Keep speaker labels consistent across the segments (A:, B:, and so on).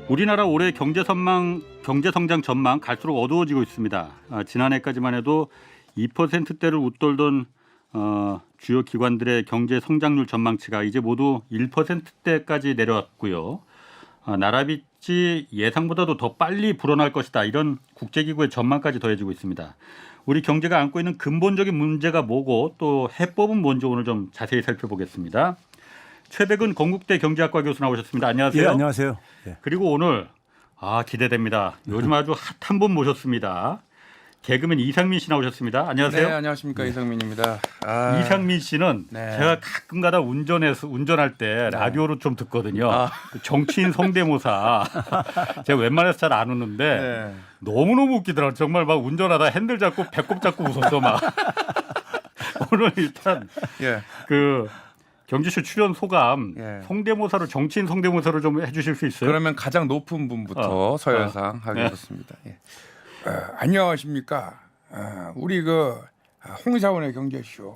A: 우리나라 올해 경제 성장 전망 갈수록 어두워지고 있습니다. 지난해까지만 해도 2%대를 웃돌던 주요 기관들의 경제 성장률 전망치가 이제 모두 1%대까지 내려왔고요. 나라빚이 예상보다도 더 빨리 불어날 것이다. 이런 국제기구의 전망까지 더해지고 있습니다. 우리 경제가 안고 있는 근본적인 문제가 뭐고 또 해법은 뭔지 오늘 좀 자세히 살펴보겠습니다. 최백은 건국대 경제학과 교수 나오셨습니다. 안녕하세요.
B: 예, 안녕하세요. 예.
A: 그리고 오늘 기대됩니다. 요즘 아주 핫한 분 모셨습니다. 개그맨 이상민 씨 나오셨습니다. 안녕하세요.
C: 네, 안녕하십니까. 이상민입니다.
A: 이상민 씨는
C: 네.
A: 제가 가끔가다 운전할 때 라디오로 좀 듣거든요. 그 정치인 성대모사 제가 웬만해서 잘 안 웃는데
C: 네.
A: 너무너무 웃기더라고요. 정말 막 운전하다 핸들 잡고 배꼽 잡고 웃었어 막. 오늘 일단
C: 예.
A: 그 경제쇼 출연 소감
C: 예.
A: 성대모사로 정치인 성대모사로 좀 해주실 수 있어요?
C: 그러면 가장 높은 분부터 서열상 하겠습니다. 예. 안녕하십니까. 우리 홍사원의 경제쇼.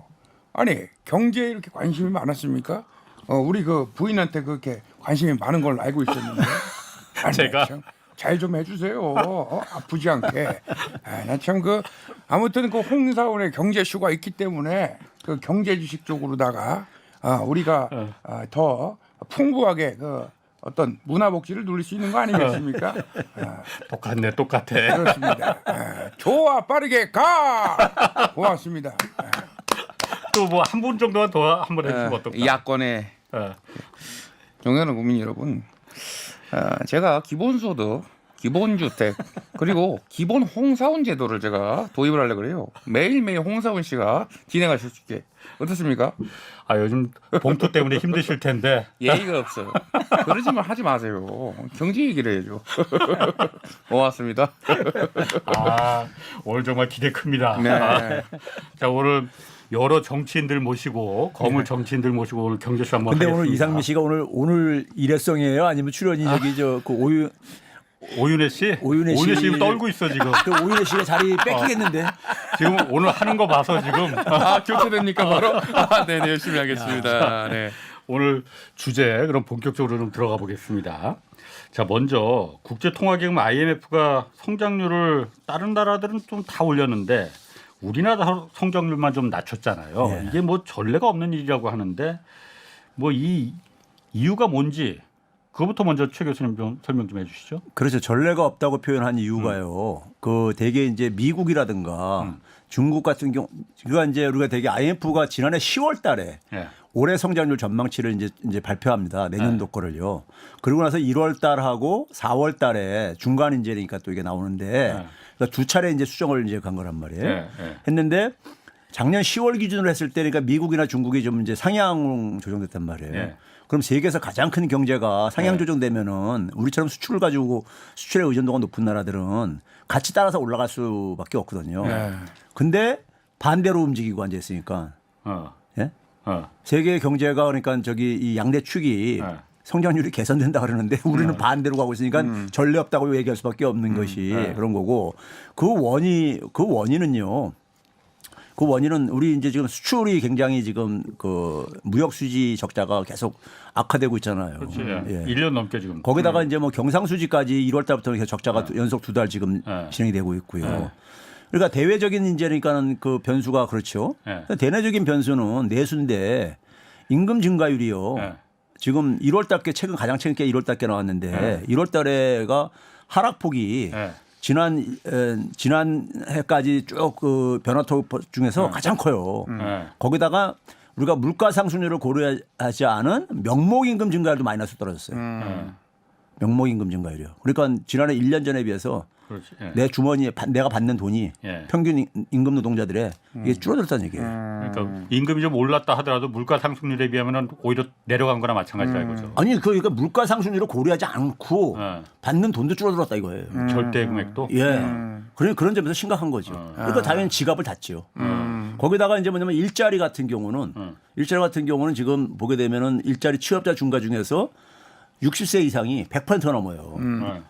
C: 아니 경제에 이렇게 관심이 많았습니까? 우리 부인한테 그렇게 관심이 많은 걸로 알고 있었는데.
A: 제가?
C: 잘 좀 해주세요. 아프지 않게. 나참 아무튼 홍사원의 경제쇼가 있기 때문에 그 경제 지식 쪽으로다가 우리가 더 풍부하게 어떤 문화 복지를 누릴 수 있는 거 아니겠습니까?
A: 똑같아.
C: 그렇습니다. 좋아 빠르게 가. 고맙습니다.
A: 또 뭐 한 분 정도만 더 한번 해주시면 어떨까?
C: 야권의 존경하는 국민 여러분, 제가 기본소득, 기본주택 그리고 기본 홍사원 제도를 제가 도입을 하려고 그래요. 매일매일 홍사원 씨가 진행하실 수 있게. 어떻습니까?
A: 요즘 봉투 때문에 힘드실 텐데.
C: 예의가 없어요. 그러지만 하지 마세요. 경제 얘기를 해야죠. 고맙습니다.
A: 오늘 정말 기대 큽니다.
C: 네.
A: 자, 오늘 여러 정치인들 모시고 거물 정치인들 모시고 오늘 경제쇼 한번
B: 근데
A: 하겠습니다.
B: 오늘 이상민 씨가 오늘 일회성이에요? 아니면 출연이
A: 오윤혜 씨?
B: 오윤혜 씨
A: 지금 떨고 있어 지금.
B: 그 오윤혜 씨가 자리 뺏기겠는데?
A: 지금 오늘 하는 거 봐서 지금
C: 교체됩니까 바로? 네, 열심히 하겠습니다. 네.
A: 오늘 주제 그럼 본격적으로 좀 들어가 보겠습니다. 자, 먼저 국제통화기금 IMF가 성장률을 다른 나라들은 좀 다 올렸는데 우리나라 성장률만 좀 낮췄잖아요.
B: 예.
A: 이게 뭐 전례가 없는 일이라고 하는데 뭐 이 이유가 뭔지 그거부터 먼저 최 교수님 좀 설명 좀 해주시죠.
B: 그렇죠. 전례가 없다고 표현한 이유가요. 대개 이제 미국이라든가 중국 같은 경우, 그가 이제 우리가 되게 IMF가 지난해 10월달에
A: 예.
B: 올해 성장률 전망치를 이제 발표합니다. 내년도 거를요. 그리고 나서 1월달하고 4월달에 중간 인재니까 또 이게 나오는데 그러니까 두 차례 이제 수정을 이제 간 거란 말이에요. 했는데 작년 10월 기준으로 했을 때 그러니까 미국이나 중국이 좀 이제 상향 조정됐단 말이에요. 그럼 세계에서 가장 큰 경제가 상향 조정되면은 우리처럼 수출을 가지고 수출의 의존도가 높은 나라들은 같이 따라서 올라갈 수밖에 없거든요. 근데 반대로 움직이고 앉아 있으니까 예? 세계 경제가 그러니까 이 양대 축이 성장률이 개선된다 그러는데 우리는 반대로 가고 있으니까 전례 없다고 얘기할 수밖에 없는 것이 그런 거고 그 원인은 우리 이제 지금 수출이 굉장히 지금 무역 수지 적자가 계속 악화되고 있잖아요.
A: 그렇지. 1년 넘게 지금.
B: 거기다가 이제 뭐 경상수지까지 1월 달부터 적자가 연속 2달 지금 진행이 되고 있고요. 그러니까 대외적인 이제니까는 그 변수가 그렇죠. 대내적인 변수는 내수인데 임금 증가율이요. 지금 1월 달께 가장 최근 1월 달께 나왔는데 1월 달에가 하락폭이 지난 해까지 쭉 변화폭 중에서 가장 커요. 거기다가 우리가 물가 상승률을 고려하지 않은 명목임금 증가율도 마이너스 떨어졌어요. 명목임금 증가율이요. 그러니까 지난해 1년 전에 비해서 내 주머니에 내가 받는 돈이 평균 임금 노동자들의 이게 줄어들었다는 얘기예요.
A: 그러니까 임금이 좀 올랐다 하더라도 물가 상승률에 비하면 오히려 내려간 거나 마찬가지다 이거죠.
B: 아니 그러니까 물가 상승률을 고려하지 않고 받는 돈도 줄어들었다 이거예요.
A: 절대 금액도.
B: 그런 점에서 심각한 거죠. 그러니까 당연히 지갑을 닫죠. 거기다가 이제 뭐냐면 일자리 같은 경우는 지금 보게 되면은 일자리 취업자 증가 중에서 60세 이상이 100% 넘어요.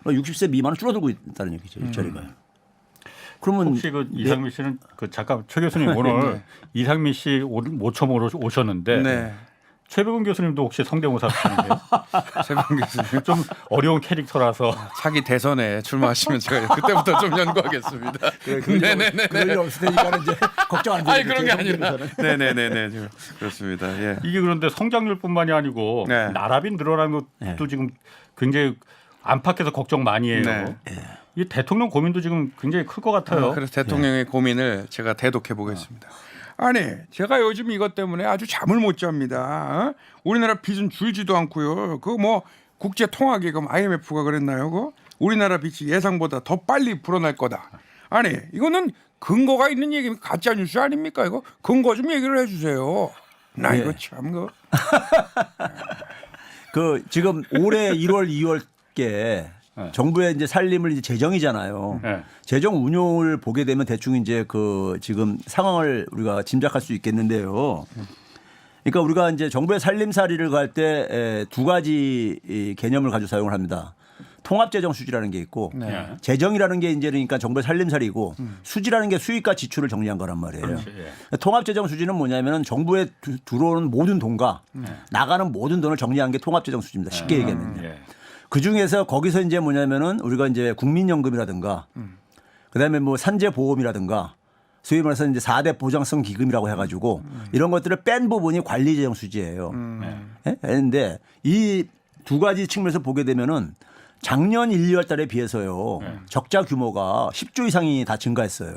B: 60세 미만은 줄어들고 있다는 얘기죠. 일자리가. 그러면
A: 혹시 이상민 씨는 잠깐 최 교수님 오늘 이상민 씨 모처먹으러 오셨는데 최백운 교수님도 혹시 성대모사 하시는데요?
C: 최백운 교수님
A: 좀 어려운 캐릭터라서
C: 차기 대선에 출마하시면 제가 그때부터 좀 연구하겠습니다. 네네네.
B: 그럴 일 없을 테니까 이제 걱정 안
C: 아니
B: 드리고
C: 그런 게 아니라. 네네네네. 그렇습니다. 예.
A: 이게 그런데 성장률뿐만이 아니고
C: 네.
A: 나라비 늘어나는 것도
B: 네.
A: 지금 굉장히 안팎에서 걱정 많이 해요.
C: 네.
A: 이 대통령 고민도 지금 굉장히 클 것 같아요.
C: 그래서 대통령의 고민을 제가 대독해 보겠습니다. 아니 제가 요즘 이것 때문에 아주 잠을 못 잡니다. 우리나라 빚은 줄지도 않고요. 그 뭐 국제 통화기금 IMF가 그랬나요? 그 우리나라 빚이 예상보다 더 빨리 불어날 거다. 아니 이거는 근거가 있는 얘기입니까? 가짜 뉴스 아닙니까? 이거 근거 좀 얘기를 해주세요. 나 이거 참 그.
B: 그 지금 올해 1월, 2월께 정부의 이제 살림을 이제 재정이잖아요.
A: 네.
B: 재정 운용을 보게 되면 대충 이제 그 지금 상황을 우리가 짐작할 수 있겠는데요. 그러니까 우리가 이제 정부의 살림살이를 갈 때 두 가지 이 개념을 가지고 사용을 합니다. 통합재정 수지라는 게 있고
C: 네.
B: 재정이라는 게 이제 그러니까 정부의 살림살이고 수지라는 게 수익과 지출을 정리한 거란 말이에요.
A: 그렇지, 예.
B: 통합재정 수지는 뭐냐면은 정부에 들어오는 모든 돈과 나가는 모든 돈을 정리한 게 통합재정 수지입니다. 쉽게 얘기하면요.
A: 예.
B: 그 중에서 거기서 이제 뭐냐면은 우리가 이제 국민연금이라든가 그다음에 뭐 산재보험이라든가 소위 말해서 이제 4대 보장성 기금이라고 해가지고 이런 것들을 뺀 부분이 관리재정 수지예요. 그런데 이 두 가지 측면에서 보게 되면은 작년 1, 2월 달에 비해서요 적자 규모가 10조 이상이 다 증가했어요.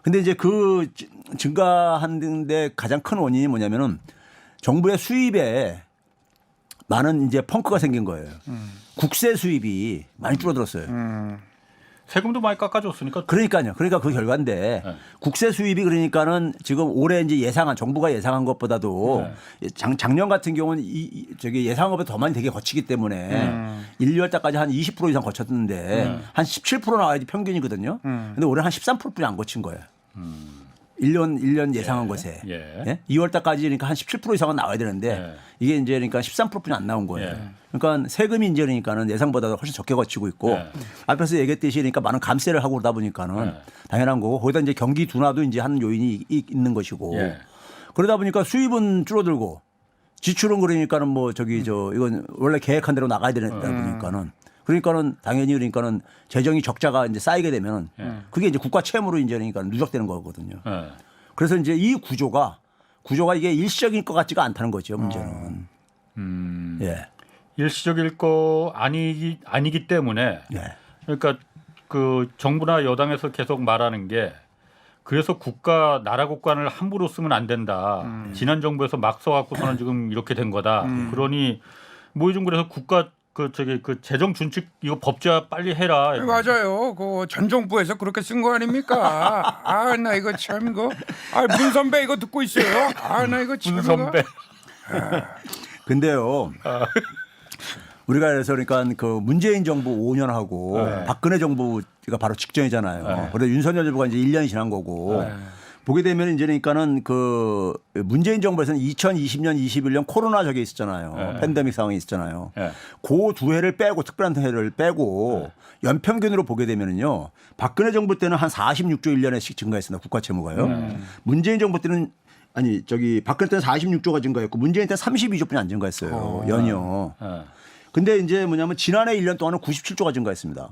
B: 근데 이제 그 증가하는데 가장 큰 원인이 뭐냐면은 정부의 수입에 많은 이제 펑크가 생긴 거예요. 국세 수입이 많이 줄어들었어요.
A: 세금도 많이 깎아줬으니까.
B: 그러니까요. 그러니까 그 결과인데 국세 수입이 그러니까는 지금 올해 이제 예상한 정부가 예상한 것보다도 작년 같은 경우는 저기 예상한 것보다 더 많이 되게 거치기 때문에 1, 2월 달까지 한 20% 이상 거쳤는데 한 17% 나와야지 평균이거든요. 근데 올해 한 13%뿐이 안 거친 거예요. 1년 예상한 것에.
A: 예.
B: 2월 달까지 그러니까 한 17% 이상은 나와야 되는데 이게 이제 그러니까 13%뿐이 안 나온 거예요. 그러니까 세금이 이제 그러니까는 예상보다 훨씬 적게 거치고 있고 앞에서 얘기했듯이 그러니까 많은 감세를 하고 그러다 보니까는 당연한 거고 거기다 이제 경기 둔화도 이제 하는 요인이 있는 것이고 그러다 보니까 수입은 줄어들고 지출은 그러니까는 뭐 저기 저 이건 원래 계획한 대로 나가야 되다 보니까는 그러니까는 당연히 그러니까는 재정이 적자가 이제 쌓이게 되면 그게 이제 국가 채무로 이제 그러니까 누적되는 거거든요. 그래서 이제 이 구조가 이게 일시적일 것 같지가 않다는 거죠. 문제는. 예.
A: 일시적일 거 아니기 때문에 그러니까 그 정부나 여당에서 계속 말하는 게 그래서 나라 국간을 함부로 쓰면 안 된다. 지난 정부에서 막 써갖고서는 지금 이렇게 된 거다. 그러니 뭐 좀 그래서 그 재정 준칙 이거 법제화 빨리 해라.
C: 맞아요. 그 전 정부에서 그렇게 쓴 거 아닙니까? 아 나 이거 참 이거 문 선배 이거 듣고 있어요. 아 나 이거 참
A: 문 선배.
B: 근데요. 우리가 그래서 그러니까 그 문재인 정부 5년하고 박근혜 정부가 바로 직전이잖아요. 그런데 윤석열 정부가 이제 1년이 지난 거고 보게 되면 이제 그러니까는 그 문재인 정부에서는 2020년, 21년 코로나 저게 있었잖아요. 팬데믹 상황이 있었잖아요. 그 두 해를 빼고 특별한 해를 빼고 연평균으로 보게 되면은요. 박근혜 정부 때는 한 46조 1년에씩 증가했습니다. 국가 채무가요. 문재인 정부 때는 아니 저기 박근혜 때는 46조가 증가했고 문재인 때는 32조뿐이 안 증가했어요. 연이요. 근데 이제 뭐냐면 지난해 1년 동안은 97조가 증가했습니다.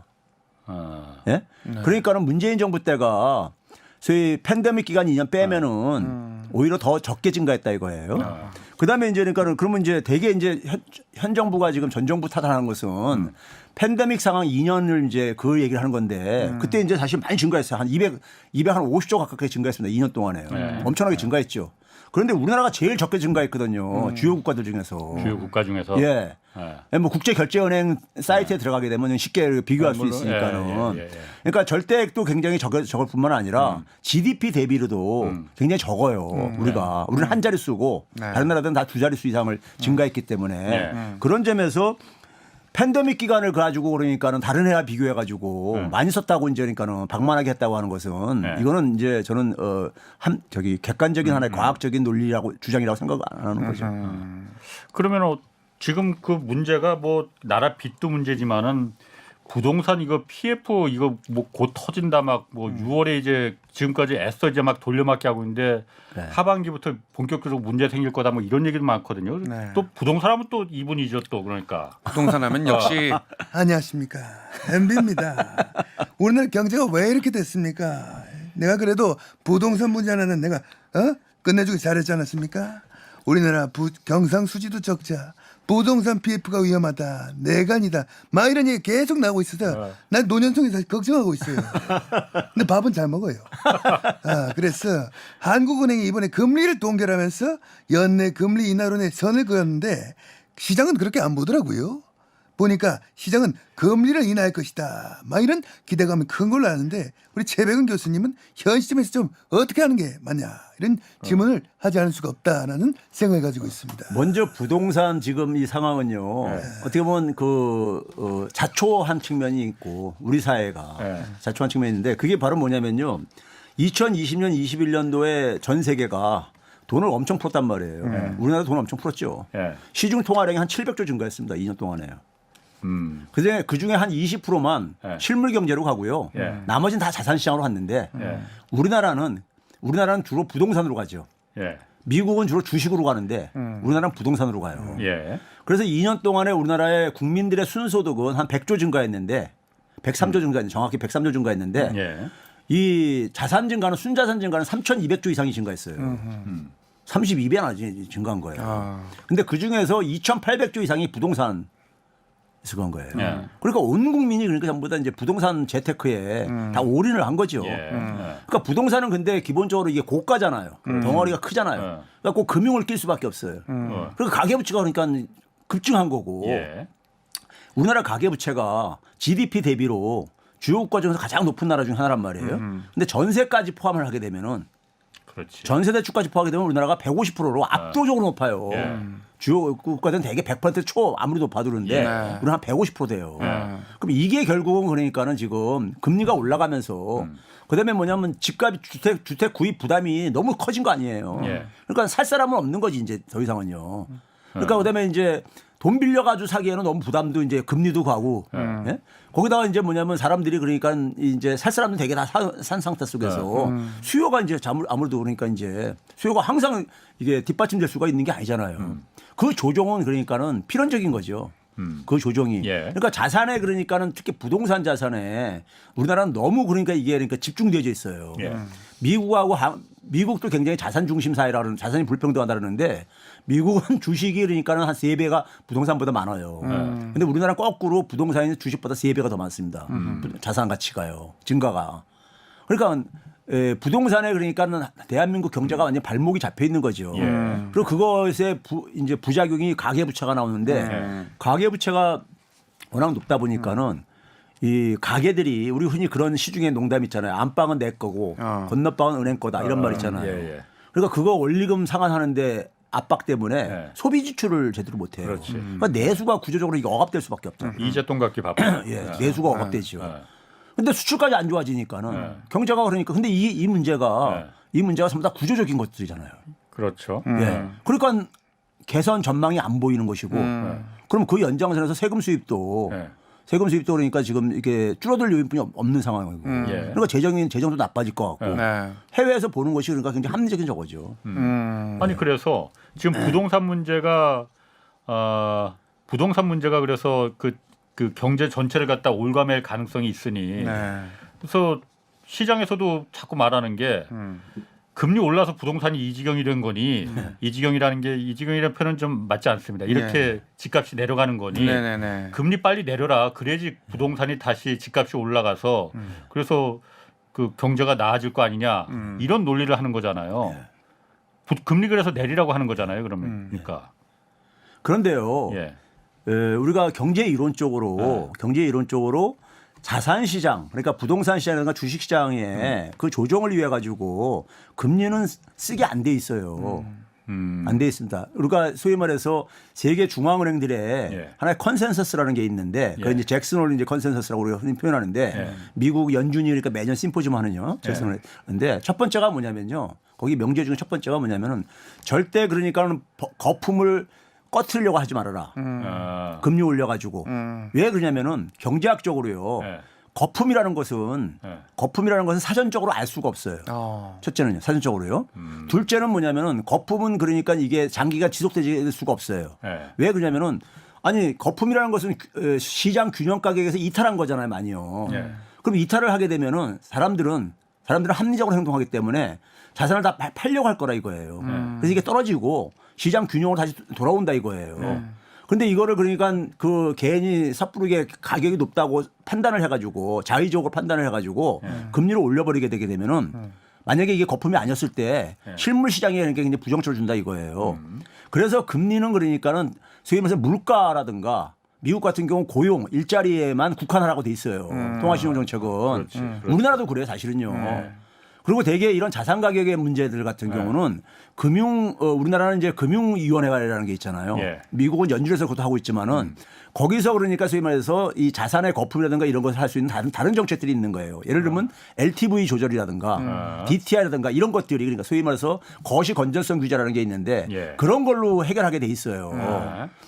B: 예? 그러니까는 문재인 정부 때가 소위 팬데믹 기간 2년 빼면은 오히려 더 적게 증가했다 이거예요. 그다음에 이제 그러면 이제 되게 이제 현 정부가 지금 전 정부 탓하는 것은 팬데믹 상황 2년을 이제 그 얘기를 하는 건데 그때 이제 사실 많이 증가했어요. 한 250조 가깝게 증가했습니다. 2년 동안에요. 엄청나게 증가했죠. 그런데 우리나라가 제일 적게 증가했거든요. 주요 국가들 중에서.
A: 주요 국가 중에서.
B: 예. 뭐 국제결제은행 사이트에 들어가게 되면 쉽게 비교할 수 있으니까는. 그러니까 절대액도 굉장히 적을 뿐만 아니라 GDP 대비로도 굉장히 적어요. 우리는 한 자릿수고 다른 나라들은 다 두 자릿수 이상을 증가했기 때문에 그런 점에서 팬데믹 기간을 가지고 그러니까는 다른 해와 비교해 가지고 많이 썼다고 이제 그러니까는 방만하게 했다고 하는 것은 이거는 이제 저는 저기 객관적인 하나의 과학적인 논리라고 주장이라고 생각 안 하는 거죠.
A: 그러면 지금 그 문제가 뭐 나라 빚도 문제지만은 부동산 이거 PF 이거 뭐 곧 터진다 막 뭐 6월에 이제 지금까지 애써 이제 막 돌려막기 하고 있는데
B: 네.
A: 하반기부터 본격적으로 문제 생길 거다 뭐 이런 얘기도 많거든요.
C: 네.
A: 또 부동산 하면 또 이분이죠 또 그러니까.
C: 부동산 하면 역시
D: 안녕하십니까, MB입니다. 우리나라 경제가 왜 이렇게 됐습니까? 내가 그래도 부동산 문제 하나는 내가 끝내주기 잘했지 않았습니까? 우리나라 경상수지도 적자, 부동산 PF가 위험하다, 내간이다, 막 이런 얘기 계속 나오고 있어서 난 노년층이 사실 걱정하고 있어요. 근데 밥은 잘 먹어요. 그래서 한국은행이 이번에 금리를 동결하면서 연내 금리 인하론에 선을 그었는데 시장은 그렇게 안 보더라고요. 보니까 시장은 금리를 인하할 것이다, 막 이런 기대감이 큰 걸로 아는데 우리 최백은 교수님은 현 시점에서 좀 어떻게 하는 게 맞냐 이런 질문을 하지 않을 수가 없다라는 생각을 가지고 있습니다.
B: 먼저 부동산 지금 이 상황은요. 어떻게 보면 자초한 측면이 있고 우리 사회가 자초한 측면이 있는데 그게 바로 뭐냐면요. 2020년 21년도에 전 세계가 돈을 엄청 풀었단 말이에요. 우리나라도 돈을 엄청 풀었죠. 시중 통화량이 한 700조 증가했습니다. 2년 동안에요. 그 중에 한 20%만 실물 경제로 가고요. 나머지는 다 자산 시장으로 갔는데 우리나라는 주로 부동산으로 가죠. 미국은 주로 주식으로 가는데 우리나라는 부동산으로 가요. 그래서 2년 동안에 우리나라의 국민들의 순소득은 한 100조 증가했는데 103조 증가했는데 정확히 103조 증가했는데 이 자산 증가는 순자산 증가는 3,200조 이상이 증가했어요. 32배나 증가한 거예요. 근데 그 중에서 2,800조 이상이 부동산 그런 거예요. 그러니까 온 국민이 그러니까 전부 다 이제 부동산 재테크에 다 올인을 한 거죠. 그러니까 부동산은 근데 기본적으로 이게 고가잖아요. 덩어리가 크잖아요. 그러니까 꼭 금융을 낄 수밖에 없어요. 그러니까 가계부채가 그러니까 급증한 거고 우리나라 가계부채가 GDP 대비로 주요 국가 중에서 가장 높은 나라 중 하나란 말이에요. 근데 전세까지 포함을 하게 되면은
A: 그렇지.
B: 전세 대출까지 포함하게 되면 우리나라가 150%로 압도적으로 높아요. 주요 국가들은 대개 100% 초 아무리 높아도 그런데 우리는 한 150% 돼요. 그럼 이게 결국은 그러니까는 지금 금리가 올라가면서 그다음에 뭐냐면 집값 주택 구입 부담이 너무 커진 거 아니에요. 그러니까 살 사람은 없는 거지 이제 더 이상은요. 그러니까 그다음에 이제 돈 빌려가지고 사기에는 너무 부담도 이제 금리도 가고 예? 거기다가 이제 뭐냐면 사람들이 그러니까 이제 살 사람들 되게 다 산 상태 속에서 수요가 이제 아무래도 그러니까 이제 수요가 항상 이게 뒷받침될 수가 있는 게 아니잖아요. 그 조정은 그러니까는 필연적인 거죠. 그 조정이. 그러니까 자산에 그러니까는 특히 부동산 자산에 우리나라는 너무 그러니까 이게 그러니까 집중되어 있어요. 미국도 굉장히 자산 중심 사회라는 자산이 불평등하다 그러는데 미국은 주식이 그러니까는 한 3배가 부동산보다 많아요. 근데 우리나라는 거꾸로 부동산이 주식보다 3배가 더 많습니다. 자산 가치가요. 증가가. 그러니까 부동산에 그러니까는 대한민국 경제가 완전 발목이 잡혀 있는 거죠. 그리고 그것에 이제 부작용이 가계부채가 나오는데 가계부채가 워낙 높다 보니까는 이 가게들이 우리 흔히 그런 시중에 농담 있잖아요. 안방은 내 거고 건너방은 은행 거다 이런 말 있잖아요. 그러니까 그거 원리금 상환하는데 압박 때문에 소비 지출을 제대로 못 해요. 그러니까 내수가 구조적으로 이게 억압될 수밖에 없다.
A: 이재동 갖기 바빠.
B: 내수가 억압되죠. 근데 수출까지 안 좋아지니까는 경제가 그러니까 근데 이 문제가 전부 다 구조적인 것들이잖아요.
A: 그렇죠.
B: 그러니까 개선 전망이 안 보이는 것이고 그럼 그 연장선에서 세금 수입도 그러니까 지금 이게 줄어들 요인뿐이 없는 상황이고 그러니까 재정도 나빠질 것 같고 해외에서 보는 것이 그러니까 굉장히 합리적인 저거죠.
A: 아니 그래서 지금 부동산 문제가 그래서 그 경제 전체를 갖다 올가맬 가능성이 있으니 그래서 시장에서도 자꾸 말하는 게 금리 올라서 부동산이 이 지경이 된 거니 이 지경이라는 표현은 좀 맞지 않습니다. 이렇게 집값이 내려가는 거니 금리 빨리 내려라. 그래야지 부동산이 다시 집값이 올라가서 그래서 그 경제가 나아질 거 아니냐 이런 논리를 하는 거잖아요. 금리 그래서 내리라고 하는 거잖아요. 그러니까
B: 그런데요. 우리가 경제 이론적으로 자산 시장 그러니까 부동산 시장이나 주식 시장에 그 조정을 위해 가지고 금리는 쓰게 안 돼 있어요. 안 돼 있습니다. 우리가 소위 말해서 세계 중앙은행들의 하나의 컨센서스라는 게 있는데 그 이제 잭슨홀 이제 컨센서스라고 우리가 흔히 표현하는데 미국 연준이 그러니까 매년 심포지엄 하는요. 잭슨홀. 근데 첫 번째가 뭐냐면요. 거기 명제 중에 첫 번째가 뭐냐면은 절대 그러니까는 거품을 꺼트리려고 하지 말아라. 금리 올려가지고 왜 그러냐면은 경제학적으로요. 거품이라는 것은
A: 네.
B: 사전적으로 알 수가 없어요.
C: 어.
B: 첫째는요, 사전적으로요. 둘째는 뭐냐면은 거품은 그러니까 이게 장기가 지속될 수가 없어요.
A: 네.
B: 왜 그러냐면은 아니 거품이라는 것은 시장 균형 가격에서 이탈한 거잖아요, 많이요.
A: 네.
B: 그럼 이탈을 하게 되면은 사람들은 합리적으로 행동하기 때문에 자산을 다 팔려고 할 거라 이거예요. 그래서 이게 떨어지고 시장 균형으로 다시 돌아온다 이거예요. 근데 이거를 그러니까 그 개인이 섣부르게 가격이 높다고 판단을 해가지고 자의적으로 판단을 해가지고 금리를 올려버리게 되게 되면은 만약에 이게 거품이 아니었을 때 실물 시장에 굉장히 부정적으로 준다 이거예요. 그래서 금리는 그러니까는 소위 말해서 물가라든가 미국 같은 경우 고용 일자리에만 국한하라고 돼 있어요. 통화신용 정책은
A: 그렇지.
B: 우리나라도 그래요 사실은요. 그리고 대개 이런 자산 가격의 문제들 같은 경우는 우리나라는 이제 금융위원회라는 게 있잖아요.
A: 예.
B: 미국은 연준에서 그것도 하고 있지만은 거기서 그러니까 소위 말해서 이 자산의 거품이라든가 이런 것을 할 수 있는 다른 정책들이 있는 거예요. 예를 들면 LTV 조절이라든가 DTI라든가 이런 것들이 그러니까 소위 말해서 거시 건전성 규제라는 게 있는데
A: 예.
B: 그런 걸로 해결하게 돼 있어요.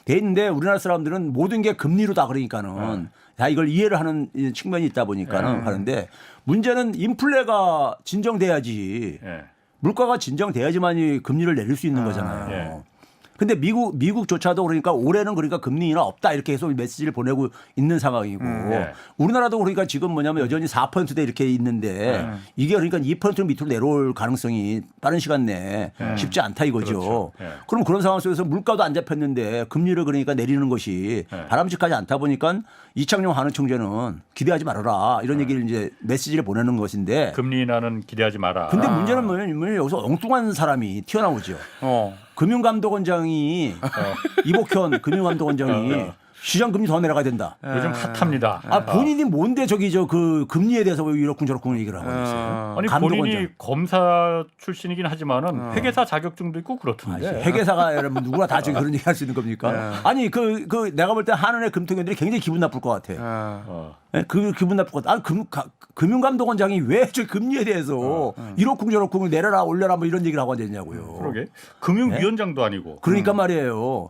B: 돼 있는데 우리나라 사람들은 모든 게 금리로 다 그러니까는 다 이걸 이해를 하는 측면이 있다 보니까는 하는데 문제는 인플레가 진정돼야지
A: 예.
B: 물가가 진정돼야지만이 금리를 내릴 수 있는 거잖아요.
A: 예.
B: 근데 미국조차도 그러니까 올해는 그러니까 금리 인하 없다 이렇게 해서 메시지를 보내고 있는 상황이고
A: 예.
B: 우리나라도 그러니까 지금 뭐냐면 여전히 4%대 이렇게 있는데 이게 그러니까 2% 밑으로 내려올 가능성이 빠른 시간 내에 쉽지 않다 이거죠.
A: 그렇죠. 예.
B: 그럼 그런 상황 속에서 물가도 안 잡혔는데 금리를 그러니까 내리는 것이 바람직하지 않다 보니까 이창용 한은총재는 기대하지 말아라 이런 얘기를 이제 메시지를 보내는 것인데
A: 금리 인하는 기대하지 마라.
B: 근데 문제는 뭐냐면 여기서 엉뚱한 사람이 튀어나오죠.
C: 어.
B: 금융감독원장이 이복현 금융감독원장이 시장 금리 더 내려가야 된다.
A: 요즘 핫합니다.
B: 아 본인이 뭔데 저기 그 금리에 대해서 왜 이렇군 저렇군 얘기를 하고 있어요.
A: 아니 본인이 검사 출신이긴 하지만은 회계사 자격증도 있고 그렇던데.
B: 회계사가 여러분 누구나 다 저기 그런 얘기 할 수 있는 겁니까? 아니 그 내가 볼 때 한은의 금통위원들이 굉장히 기분 나쁠 것 같아. 예, 그 기분 나쁠 것 같아. 금융감독원장이 왜 저 금리에 대해서 이렇쿵 저렇쿵 내려라 올려라 뭐 이런 얘기를 하고 앉았냐고요.
A: 그러게. 금융위원장도 아니고.
B: 그러니까 말이에요.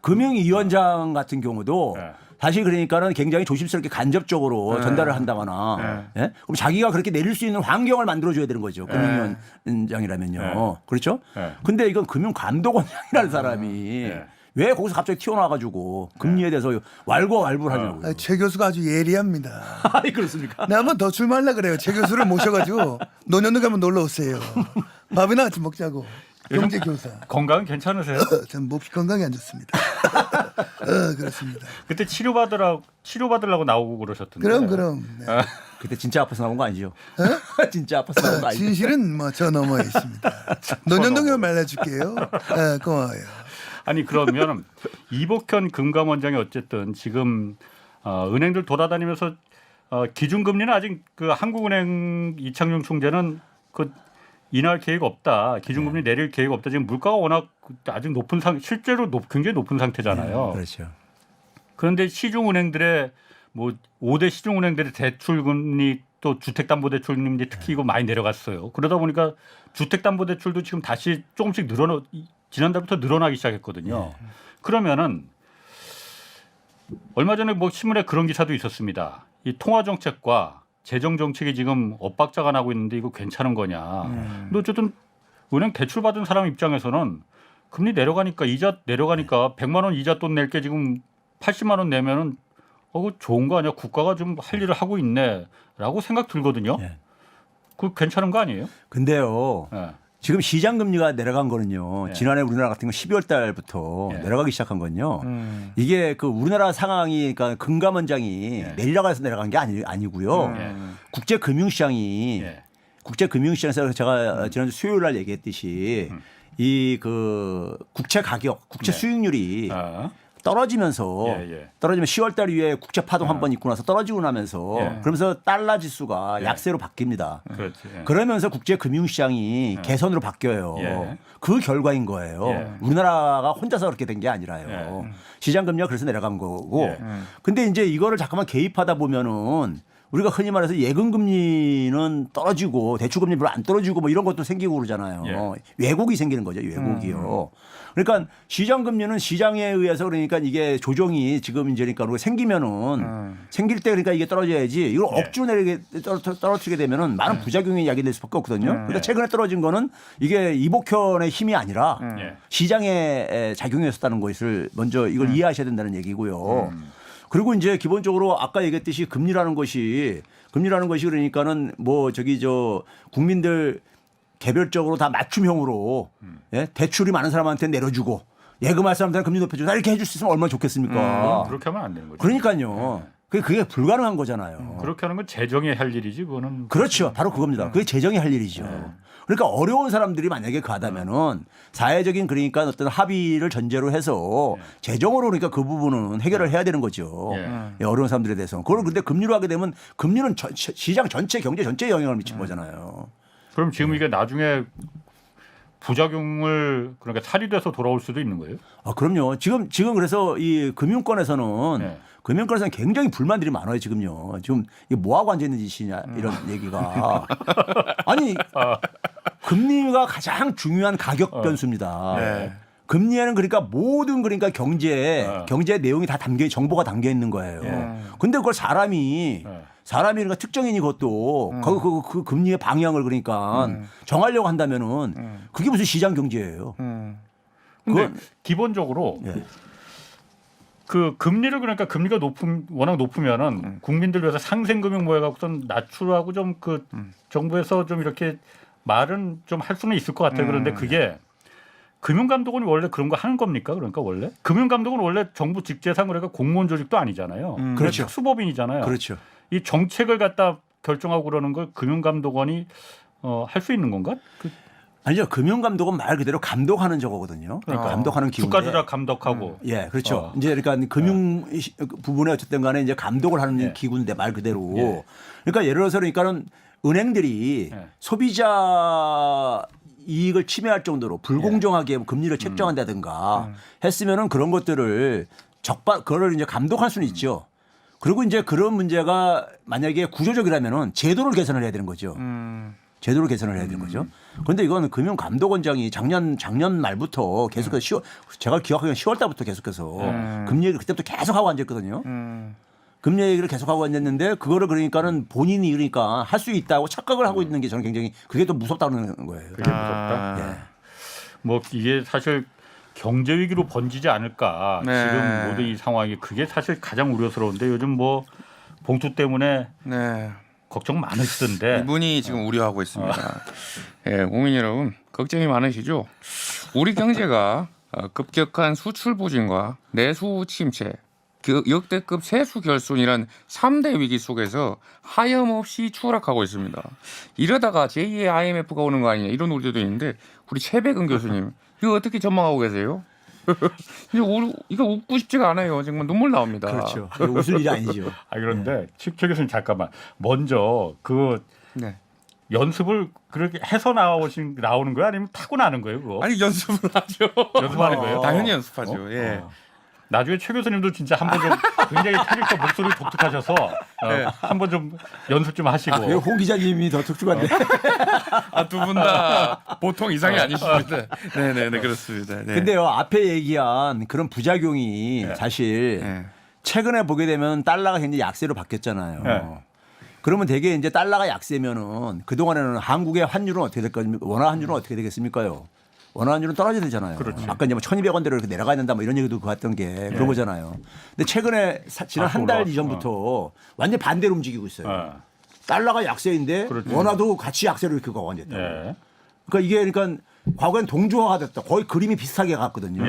B: 금융위원장 같은 경우도
A: 네.
B: 다시 그러니까는 굉장히 조심스럽게 간접적으로 전달을 한다거나 예? 그럼 자기가 그렇게 내릴 수 있는 환경을 만들어줘야 되는 거죠. 금융위원장이라면요. 그렇죠?
A: 네.
B: 근데 이건 금융감독원장이라는 사람이 왜 거기서 갑자기 튀어나와가지고 금리에 대해서 왈가왈부를 하냐고요.
D: 최 교수가 아주 예리합니다.
B: 아니 그렇습니까?
D: 나 한번 더 출마하려 그래요. 최 교수를 모셔가지고 노년동 한번 놀러 오세요. 밥이나 같이 먹자고. 경제 교사.
A: 건강은 괜찮으세요?
D: 전 몹시 건강이 안 좋습니다. 그렇습니다.
A: 그때 치료받으려고 나오고 그러셨던데.
D: 그럼. 네.
B: 그때 진짜 아파서 나온 거 아니죠? 진짜 아파서 나온 거 아니죠?
D: 진실은 뭐 저 너머에 있습니다. 노년동에 말해줄게요. 고마워요.
A: 아니 그러면 이복현 금감원장이 어쨌든 지금 은행들 돌아다니면서 기준금리는 아직 그 한국은행 이창용 총재는 그 인하할 계획 없다. 기준금리 내릴 계획 없다. 지금 물가가 워낙 아직 높은 실제로 굉장히 높은 상태잖아요.
B: 그렇죠.
A: 그런데 시중은행들의 뭐 5대 시중은행들의 대출금리 또 주택담보대출금리 특히 이거 많이 내려갔어요. 그러다 보니까 주택담보대출도 지금 다시 조금씩 지난달부터 늘어나기 시작했거든요. 그러면은 얼마 전에 뭐 신문에 그런 기사도 있었습니다. 이 통화정책과 재정정책이 지금 엇박자가 나고 있는데 이거 괜찮은 거냐. 근데 어쨌든 은행 대출 받은 사람 입장에서는 금리 내려가니까 이자 내려가니까 100만 원 이자 돈 낼 게 지금 80만 원 내면은 그거 좋은 거 아니야? 국가가 좀 할 일을 하고 있네라고 생각 들거든요. 그거 괜찮은 거 아니에요?
B: 근데요.
A: 네.
B: 지금 시장 금리가 내려간 거는요. 지난해 우리나라 같은 거 12월 달부터 내려가기 시작한 건요. 이게 그 우리나라 상황이 그러니까 금감원장이 내리라고 해서 내려간 게 아니고요. 국제금융시장에서 제가 지난주 수요일 날 얘기했듯이 이 그 국채 가격, 국채 수익률이 떨어지면서 떨어지면 10월 달 이후에 국채 파동 한 번 있고 나서 떨어지고 나면서 그러면서 달러 지수가 약세로 바뀝니다.
A: 그렇지.
B: 그러면서 국제 금융 시장이 개선으로 바뀌어요. 그 결과인 거예요. 우리나라가 혼자서 그렇게 된 게 아니라요. 시장 금리가 그래서 내려간 거고. 근데 이제 이거를 잠깐만 개입하다 보면은 우리가 흔히 말해서 예금 금리는 떨어지고 대출 금리 별로 안 떨어지고 뭐 이런 것도 생기고 그러잖아요. 왜곡이 생기는 거죠. 왜곡이요. 그러니까 시장 금리는 시장에 의해서 그러니까 이게 조정이 지금 이제 그러니까 생기면은 생길 때 그러니까 이게 떨어져야지 이걸 억지로 내리게 떨어뜨리게 되면은 많은 부작용이 야기될 수밖에 없거든요. 그러니까 최근에 떨어진 거는 이게 이복현의 힘이 아니라 시장의 작용이었다는 것을 먼저 이걸 이해하셔야 된다는 얘기고요. 그리고 이제 기본적으로 아까 얘기했듯이 금리라는 것이 그러니까는 뭐 저기 저 국민들 개별적으로 다 맞춤형으로 예? 대출이 많은 사람한테 내려주고 예금할 사람들은 금리 높여주고 이렇게 해줄 수 있으면 얼마나 좋겠습니까?
A: 그렇게 하면 안 되는 거죠.
B: 그러니까요. 그게 불가능한 거잖아요.
A: 그렇게 하는 건 재정이 할 일이지 그거는.
B: 그렇죠. 바로 그겁니다. 그게 재정이 할 일이죠. 그러니까 어려운 사람들이 만약에 가다면은 사회적인 그러니까 어떤 합의를 전제로 해서 재정으로 그러니까 그 부분은 해결을 해야 되는 거죠. 예, 어려운 사람들에 대해서. 그걸 근데 금리로 하게 되면 금리는 시장 전체 경제 전체에 영향을 미친 거잖아요.
A: 그럼 지금 이게 나중에 부작용을 그러니까 탈의돼서 돌아올 수도 있는 거예요?
B: 아, 그럼요. 지금 그래서 이 금융권에서는 굉장히 불만들이 많아요, 지금요. 지금 이게 뭐하고 앉아있는 짓이냐, 이런 얘기가. 아니, 금리가 가장 중요한 가격 변수입니다. 금리에는 그러니까 모든 그러니까 경제 내용이 다 정보가 담겨 있는 거예요. 근데 그걸 사람이 그러니까 특정인이 그것도 그 금리의 방향을 그러니까 정하려고 한다면은 그게 무슨 시장 경제예요.
A: 근데 기본적으로 그 금리를 그러니까 금리가 워낙 높으면은 국민들 위해서 상생금융 모여갖고선 낮추라고 좀 그 정부에서 좀 이렇게 말은 좀 할 수는 있을 것 같아요. 그런데 그게 금융감독원이 원래 그런 거 하는 겁니까? 그러니까 원래 금융감독은 원래 정부 직제상 그러니까 공무원 조직도 아니잖아요.
B: 그렇죠.
A: 특수법인이잖아요.
B: 그렇죠.
A: 이 정책을 갖다 결정하고 그러는 걸 금융감독원이 할 수 있는 건가?
B: 아니죠. 금융감독은 말 그대로 감독하는 저거거든요. 그러니까 감독하는 기구인데.
A: 주가 조작 감독하고.
B: 예, 그렇죠. 이제 그러니까 금융 부분에 어쨌든 간에 이제 감독을 하는 기구인데 말 그대로. 그러니까 예를 들어서 그러니까는 은행들이 소비자 이익을 침해할 정도로 불공정하게 금리를 책정한다든가 했으면은 그런 것들을 그거를 이제 감독할 수는 있죠. 그리고 이제 그런 문제가 만약에 구조적이라면은 제도를 개선을 해야 되는 거죠. 제도를 개선을 해야 되는 거죠. 그런데 이건 금융감독원장이 작년 말부터 계속해서 제가 기억하기로는 10월 달부터 계속해서 금리 얘기를 그때부터 계속 하고 앉았거든요. 금리 얘기를 계속 하고 앉았는데 그거를 그러니까는 본인이 그러니까 할 수 있다고 착각을 하고 있는 게 저는 굉장히 그게 더 무섭다는 거예요.
A: 그게 무섭다.
B: 예.
A: 뭐 이게 사실 경제 위기로 번지지 않을까. 지금 모든 이 상황이 그게 사실 가장 우려스러운데 요즘 뭐 봉투 때문에 걱정 많으시던데.
C: 이분이 지금 우려하고 있습니다. 예, 국민 여러분 걱정이 많으시죠? 우리 경제가 급격한 수출 부진과 내수 침체, 역대급 세수 결손이란 3대 위기 속에서 하염없이 추락하고 있습니다. 이러다가 제2의 IMF가 오는 거 아니냐 이런 우려도 있는데 우리 최백은 교수님 이거 어떻게 전망하고 계세요? 이거 웃고 싶지가 않아요. 정말 눈물 나옵니다.
B: 그렇죠. 웃을 일이 아니죠.
A: 그런데 최 교수님 잠깐만 먼저 그 연습을 그렇게 해서 나오는 거예요? 아니면 타고 나는 거예요? 그거?
C: 아니 연습을 하죠.
A: 연습하는 거예요?
C: 당연히 연습하죠. 예.
A: 나중에 최 교수님도 진짜 한번 좀 굉장히 캐릭터 목소리 독특하셔서 한번 좀 연습 좀 하시고.
B: 홍 기자님이 더 독특한데.
C: 두 분 다 보통 이상이 아니십니다. 네네 그렇습니다. 네.
B: 근데요 앞에 얘기한 그런 부작용이 사실 최근에 보게 되면 달러가 굉장히 약세로 바뀌었잖아요. 그러면 되게 이제 달러가 약세면은 그 동안에는 한국의 환율은 어떻게 될까? 원화 환율은 어떻게 되겠습니까요? 원화 환율은 떨어져야 되잖아요.
A: 그렇죠.
B: 아까 이제 뭐 1,200원대로 이렇게 내려가야 된다 뭐 이런 얘기도 그랬던 게 그런 거잖아요. 근데 최근에 지난 한 달 이전부터 완전 반대로 움직이고 있어요. 달러가 약세인데 원화도 같이 약세로 이렇게 가고 됐다고. 그러니까 이게 그러니까 과거엔 동조화가 됐다. 거의 그림이 비슷하게 갔거든요.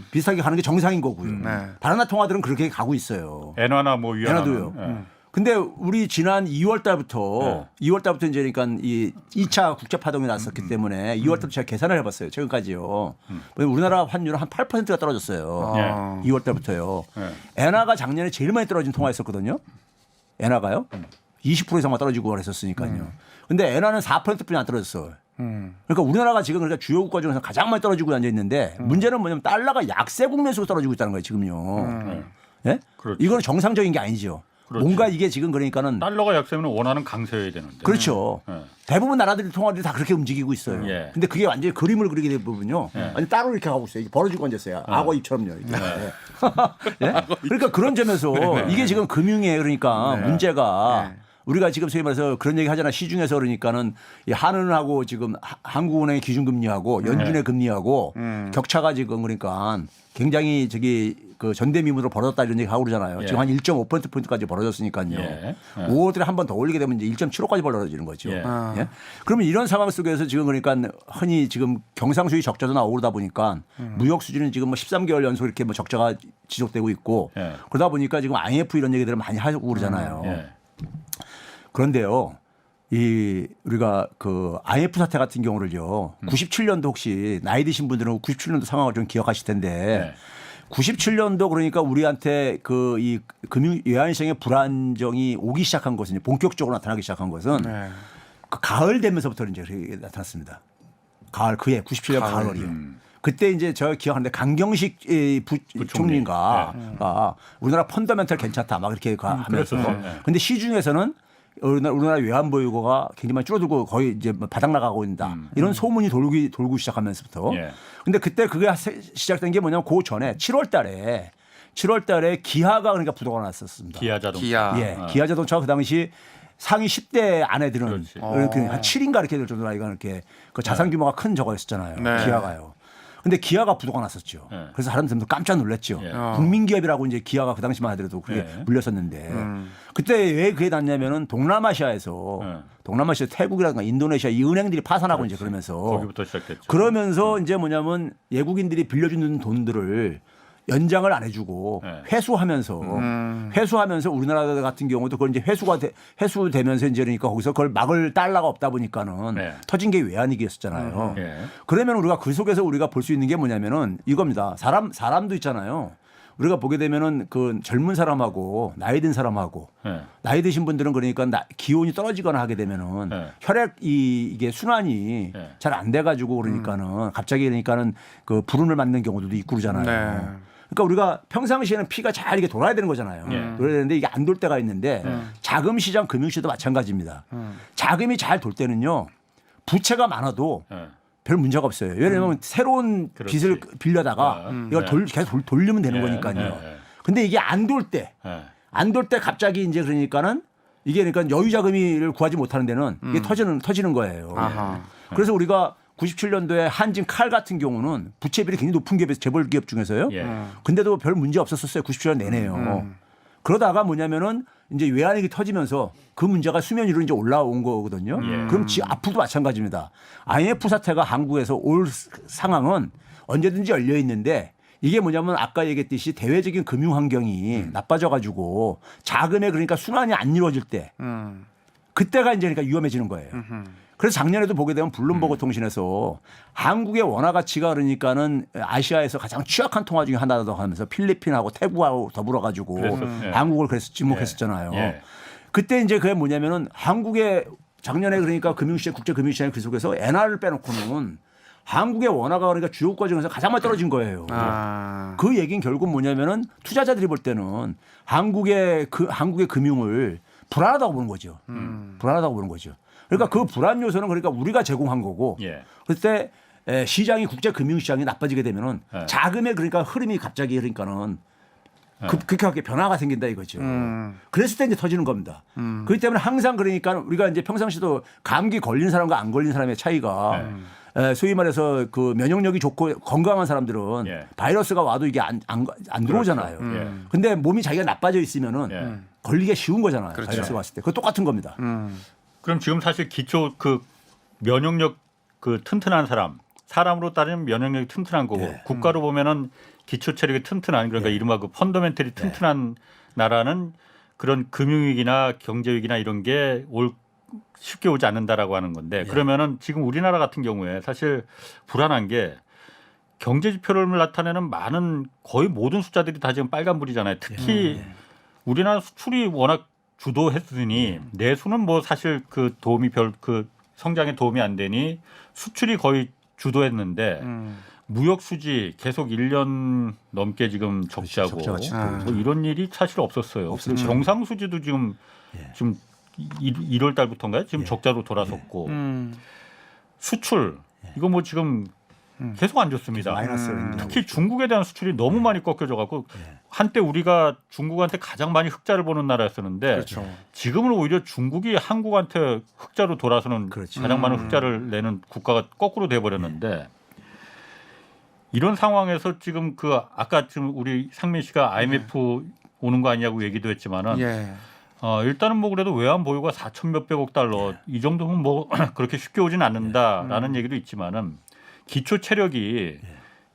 B: 비슷하게 가는 게 정상인 거고요. 다른 나라 통화들은 그렇게 가고 있어요.
A: 엔화나 뭐 위안화는.
B: 엔화도요. 근데 우리 지난 2월 달부터 이제 그러니까 이 2차 국제 파동이 났었기 때문에 2월 달부터 제가 계산을 해봤어요. 최근까지요. 우리나라 환율은 한 8%가 떨어졌어요. 2월 달부터요. 엔화가 작년에 제일 많이 떨어진 통화였었거든요. 엔화가요. 20% 이상만 떨어지고 그랬었으니까요. 근데 엔화는 4%뿐이 안 떨어졌어요. 그러니까 우리나라가 지금 그러니까 주요 국가 중에서 가장 많이 떨어지고 앉아 있는데 문제는 뭐냐면 달러가 약세 국면에서 떨어지고 있다는 거예요. 지금요. 예?
A: 그렇죠.
B: 이건 정상적인 게 아니죠.
A: 그렇지.
B: 뭔가 이게 지금 그러니까는
A: 달러가 약세면 원화는 강세여야 되는데.
B: 그렇죠. 대부분 나라들이 통화들이 다 그렇게 움직이고 있어요.
A: 예.
B: 근데 그게 완전히 그림을 그리게 된 부분요. 완전 따로 이렇게 하고 있어요. 이게 벌어지고 앉았어요. 악어 입처럼요. 이렇게. 예? 그러니까 그런 점에서 이게 지금 금융에 그러니까 문제가 우리가 지금 소위 말해서 그런 얘기 하잖아. 시중에서 그러니까는 이 한은하고 지금 한국은행의 기준금리하고 연준의 금리하고 격차가 지금 그러니까 굉장히 저기 그 전대미문으로 벌어졌다 이런 얘기 하고 그러잖아요.
A: 예.
B: 지금 한 1.5%포인트까지 벌어졌으니까요.
A: 예.
B: 5월달에 한 번 더 올리게 되면 이제 1.75까지 벌어지는 거죠.
A: 예.
B: 예? 그러면 이런 상황 속에서 지금 그러니까 흔히 지금 경상수지 적자도 나오고 그러다 보니까 무역 수지는 지금 뭐 13개월 연속 이렇게 뭐 적자가 지속되고 있고
A: 예.
B: 그러다 보니까 지금 IMF 이런 얘기들을 많이 하고 그러잖아요.
A: 예.
B: 그런데요. 이 우리가 그 IMF 사태 같은 경우를요. 97년도 혹시 나이 드신 분들은 97년도 상황을 좀 기억하실 텐데 97년도 그러니까 우리한테 그 이 금융 외환시장의 불안정이 오기 시작한 것은 본격적으로 나타나기 시작한 것은 그 가을 되면서부터 이제 그렇게 나타났습니다. 가을 그해 97년 가을이요. 그때 이제 저 기억하는데 강경식 부총리인가 우리나라 펀더멘털 괜찮다 막 이렇게 하면서 근데 시중에서는 우리나라 외환 보유고가 굉장히 많이 줄어들고 거의 이제 바닥 나가고 있다. 이런 소문이 돌고 시작하면서부터. 근데 그때 그게 시작된 게 뭐냐면 그 전에 7월 달에 기아가 그러니까 부도가 났었습니다.
A: 기아 자동차.
C: 기아.
B: 예. 기아 자동차가 그 당시 상위 10대 안에 드는
A: 그렇지.
B: 한 7인가 이렇게 될 정도로 이렇게 그 자산 규모가 큰 저거였었잖아요.
C: 네.
B: 기아가요. 근데 기아가 부도가 났었죠.
A: 네.
B: 그래서 사람들도 깜짝 놀랐죠.
A: 예.
B: 국민기업이라고 이제 기아가 그 당시만 하더라도 그게
A: 네.
B: 물렸었는데 그때 왜 그게 났냐면은 동남아시아에서 동남아시아 태국이라든가 인도네시아 이 은행들이 파산하고 이제 그러면서
A: 거기부터 시작됐죠.
B: 그러면서 이제 뭐냐면 외국인들이 빌려주는 돈들을 연장을 안 해주고
A: 네.
B: 회수하면서 우리나라 같은 경우도 그걸 이제 회수되면서 이제 그러니까 거기서 그걸 막을 달러가 없다 보니까는
A: 네.
B: 터진 게 외환위기였었잖아요.
A: 예.
B: 그러면 우리가 그 속에서 우리가 볼 수 있는 게 뭐냐면은 이겁니다. 사람도 있잖아요. 우리가 보게 되면은 그 젊은 사람하고 나이 든 사람하고
A: 예.
B: 나이 드신 분들은 그러니까 기온이 떨어지거나 하게 되면은
A: 네.
B: 혈액 이게 순환이
A: 네.
B: 잘 안 돼가지고 그러니까는 갑자기 그러니까는 그 불운을 맞는 경우도 있고 그러잖아요.
C: 네.
B: 그러니까 우리가 평상시에는 피가 잘 이렇게 돌아야 되는 거잖아요.
A: 예.
B: 돌아야 되는데 이게 안 돌 때가 있는데 자금 시장, 금융 시장도 마찬가지입니다. 자금이 잘 돌 때는요 부채가 많아도
A: 예.
B: 별 문제가 없어요. 왜냐하면 새로운
A: 그렇지.
B: 빚을 빌려다가 이걸 계속 돌리면 되는 거니까요.
A: 예.
B: 근데 이게 안 돌 때,
A: 예.
B: 안 돌 때 갑자기 이제 그러니까는 이게 그러니까 여유 자금을 구하지 못하는 데는 이게 터지는 거예요.
C: 아하.
B: 그래서 우리가 97년도에 한진 칼 같은 경우는 부채비율이 굉장히 높은 기업에서 재벌 기업 중에서요.
A: 예.
B: 근데도 별 문제 없었어요. 97년 내내요. 그러다가 뭐냐면은 이제 외환위기 터지면서 그 문제가 수면 위로 이제 올라온 거거든요. 그럼 앞으로도 마찬가지입니다. IMF 사태가 한국에서 올 상황은 언제든지 열려 있는데 이게 뭐냐면 아까 얘기했듯이 대외적인 금융 환경이 나빠져 가지고 자금의 그러니까 순환이 안 이루어질 때 그때가 이제 그러니까 위험해지는 거예요. 그래서 작년에도 보게 되면 블룸버그 통신에서 한국의 원화 가치가 그러니까는 아시아에서 가장 취약한 통화 중에 하나라고 하면서 필리핀하고 태국하고 더불어 가지고
A: 그랬었어요.
B: 한국을 그래서 지목했었잖아요.
A: 예.
B: 그때 이제 그게 뭐냐면은 한국의 작년에 그러니까 금융시장 국제 금융시장 그 속에서 엔화를 빼놓고는 한국의 원화가 그러니까 주요 국가 중에서 가장 많이 떨어진 거예요.
C: 아.
B: 그 얘기는 결국 뭐냐면은 투자자들이 볼 때는 한국의 금융을 불안하다고 보는 거죠. 불안하다고 보는 거죠. 그러니까 그 불안 요소는 그러니까 우리가 제공한 거고
A: 예.
B: 그때 시장이 국제 금융 시장이 나빠지게 되면은
A: 예.
B: 자금의 그러니까 흐름이 갑자기 그러니까는 급격하게 변화가 생긴다 이거죠. 그랬을 때 이제 터지는 겁니다. 그렇기 때문에 항상 그러니까 우리가 이제 평상시도 감기 걸린 사람과 안 걸린 사람의 차이가 소위 말해서 그 면역력이 좋고 건강한 사람들은
A: 예.
B: 바이러스가 와도 이게 안 들어오잖아요.
A: 예.
B: 근데 몸이 자기가 나빠져 있으면은
A: 예.
B: 걸리기가 쉬운 거잖아요.
C: 그렇죠.
B: 바이러스가 왔을 때. 그거 똑같은 겁니다.
A: 그럼 지금 사실 기초 그 면역력 그 튼튼한 사람으로 따지면 면역력이 튼튼한 거고
B: 예.
A: 국가로 보면은 기초 체력이 튼튼한 그러니까 이른바 그 펀더멘털이 튼튼한 나라는 그런 금융위기나 경제위기나 이런 게 쉽게 오지 않는다라고 하는 건데 그러면은 지금 우리나라 같은 경우에 사실 불안한 게 경제 지표를 나타내는 많은 거의 모든 숫자들이 다 지금 빨간불이잖아요. 특히 우리나라 수출이 워낙 주도했으니 내수는 뭐 사실 그 도움이 그 성장에 도움이 안 되니 수출이 거의 주도했는데 무역 수지 계속 1년 넘게 지금 적자고
B: 적자가 지속되고
A: 뭐 이런 일이 사실 없었어요. 경상 수지도 지금 1월 달부터인가요? 지금 적자로 돌아섰고 수출 이거 뭐 지금 계속 안 좋습니다.
B: 마이너스로
A: 특히 중국에 대한 수출이 너무 많이 꺾여져 갖고 한때 우리가 중국한테 가장 많이 흑자를 보는 나라였었는데
C: 그렇죠.
A: 지금은 오히려 중국이 한국한테 흑자로 돌아서는
B: 그렇지.
A: 가장 많은 흑자를 내는 국가가 거꾸로 돼 버렸는데 이런 상황에서 지금 그 아까 지금 우리 상민 씨가 IMF 오는 거 아니냐고 얘기도 했지만은
C: 예.
A: 일단은 뭐 그래도 외환 보유가 4천 몇백억 달러 이 정도면 뭐 그렇게 쉽게 오진 않는다라는 얘기도 있지만은 기초 체력이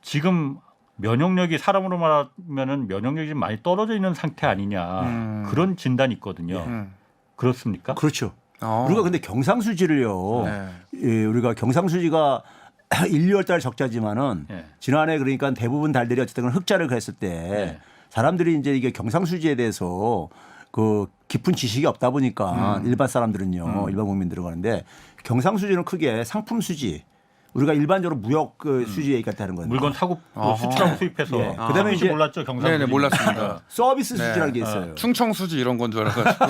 A: 지금 면역력이 사람으로 말하면은 면역력이 좀 많이 떨어져 있는 상태 아니냐 그런 진단이 있거든요. 그렇습니까?
B: 그렇죠.
C: 어.
B: 우리가 근데 경상수지를요.
C: 네.
B: 예, 우리가 경상수지가 1, 2월 달 적자지만은
A: 예.
B: 지난해 그러니까 대부분 달들이 어쨌든 흑자를 그랬을 때
A: 예.
B: 사람들이 이제 이게 경상수지에 대해서 그 깊은 지식이 없다 보니까 일반 사람들은요. 일반 국민들은 그러는데 경상수지는 크게 상품 수지 우리가 일반적으로 무역 그 수지 얘기 같다는 건데
A: 물건 사고 또 수출하고 수입해서
B: 예. 그다음에
A: 혹시
B: 이제
A: 몰랐죠 경상.
C: 네네 몰랐습니다.
B: 서비스
C: 네.
B: 수지라는 게 있어요.
C: 충청수지 이런 건 줄 알아가지고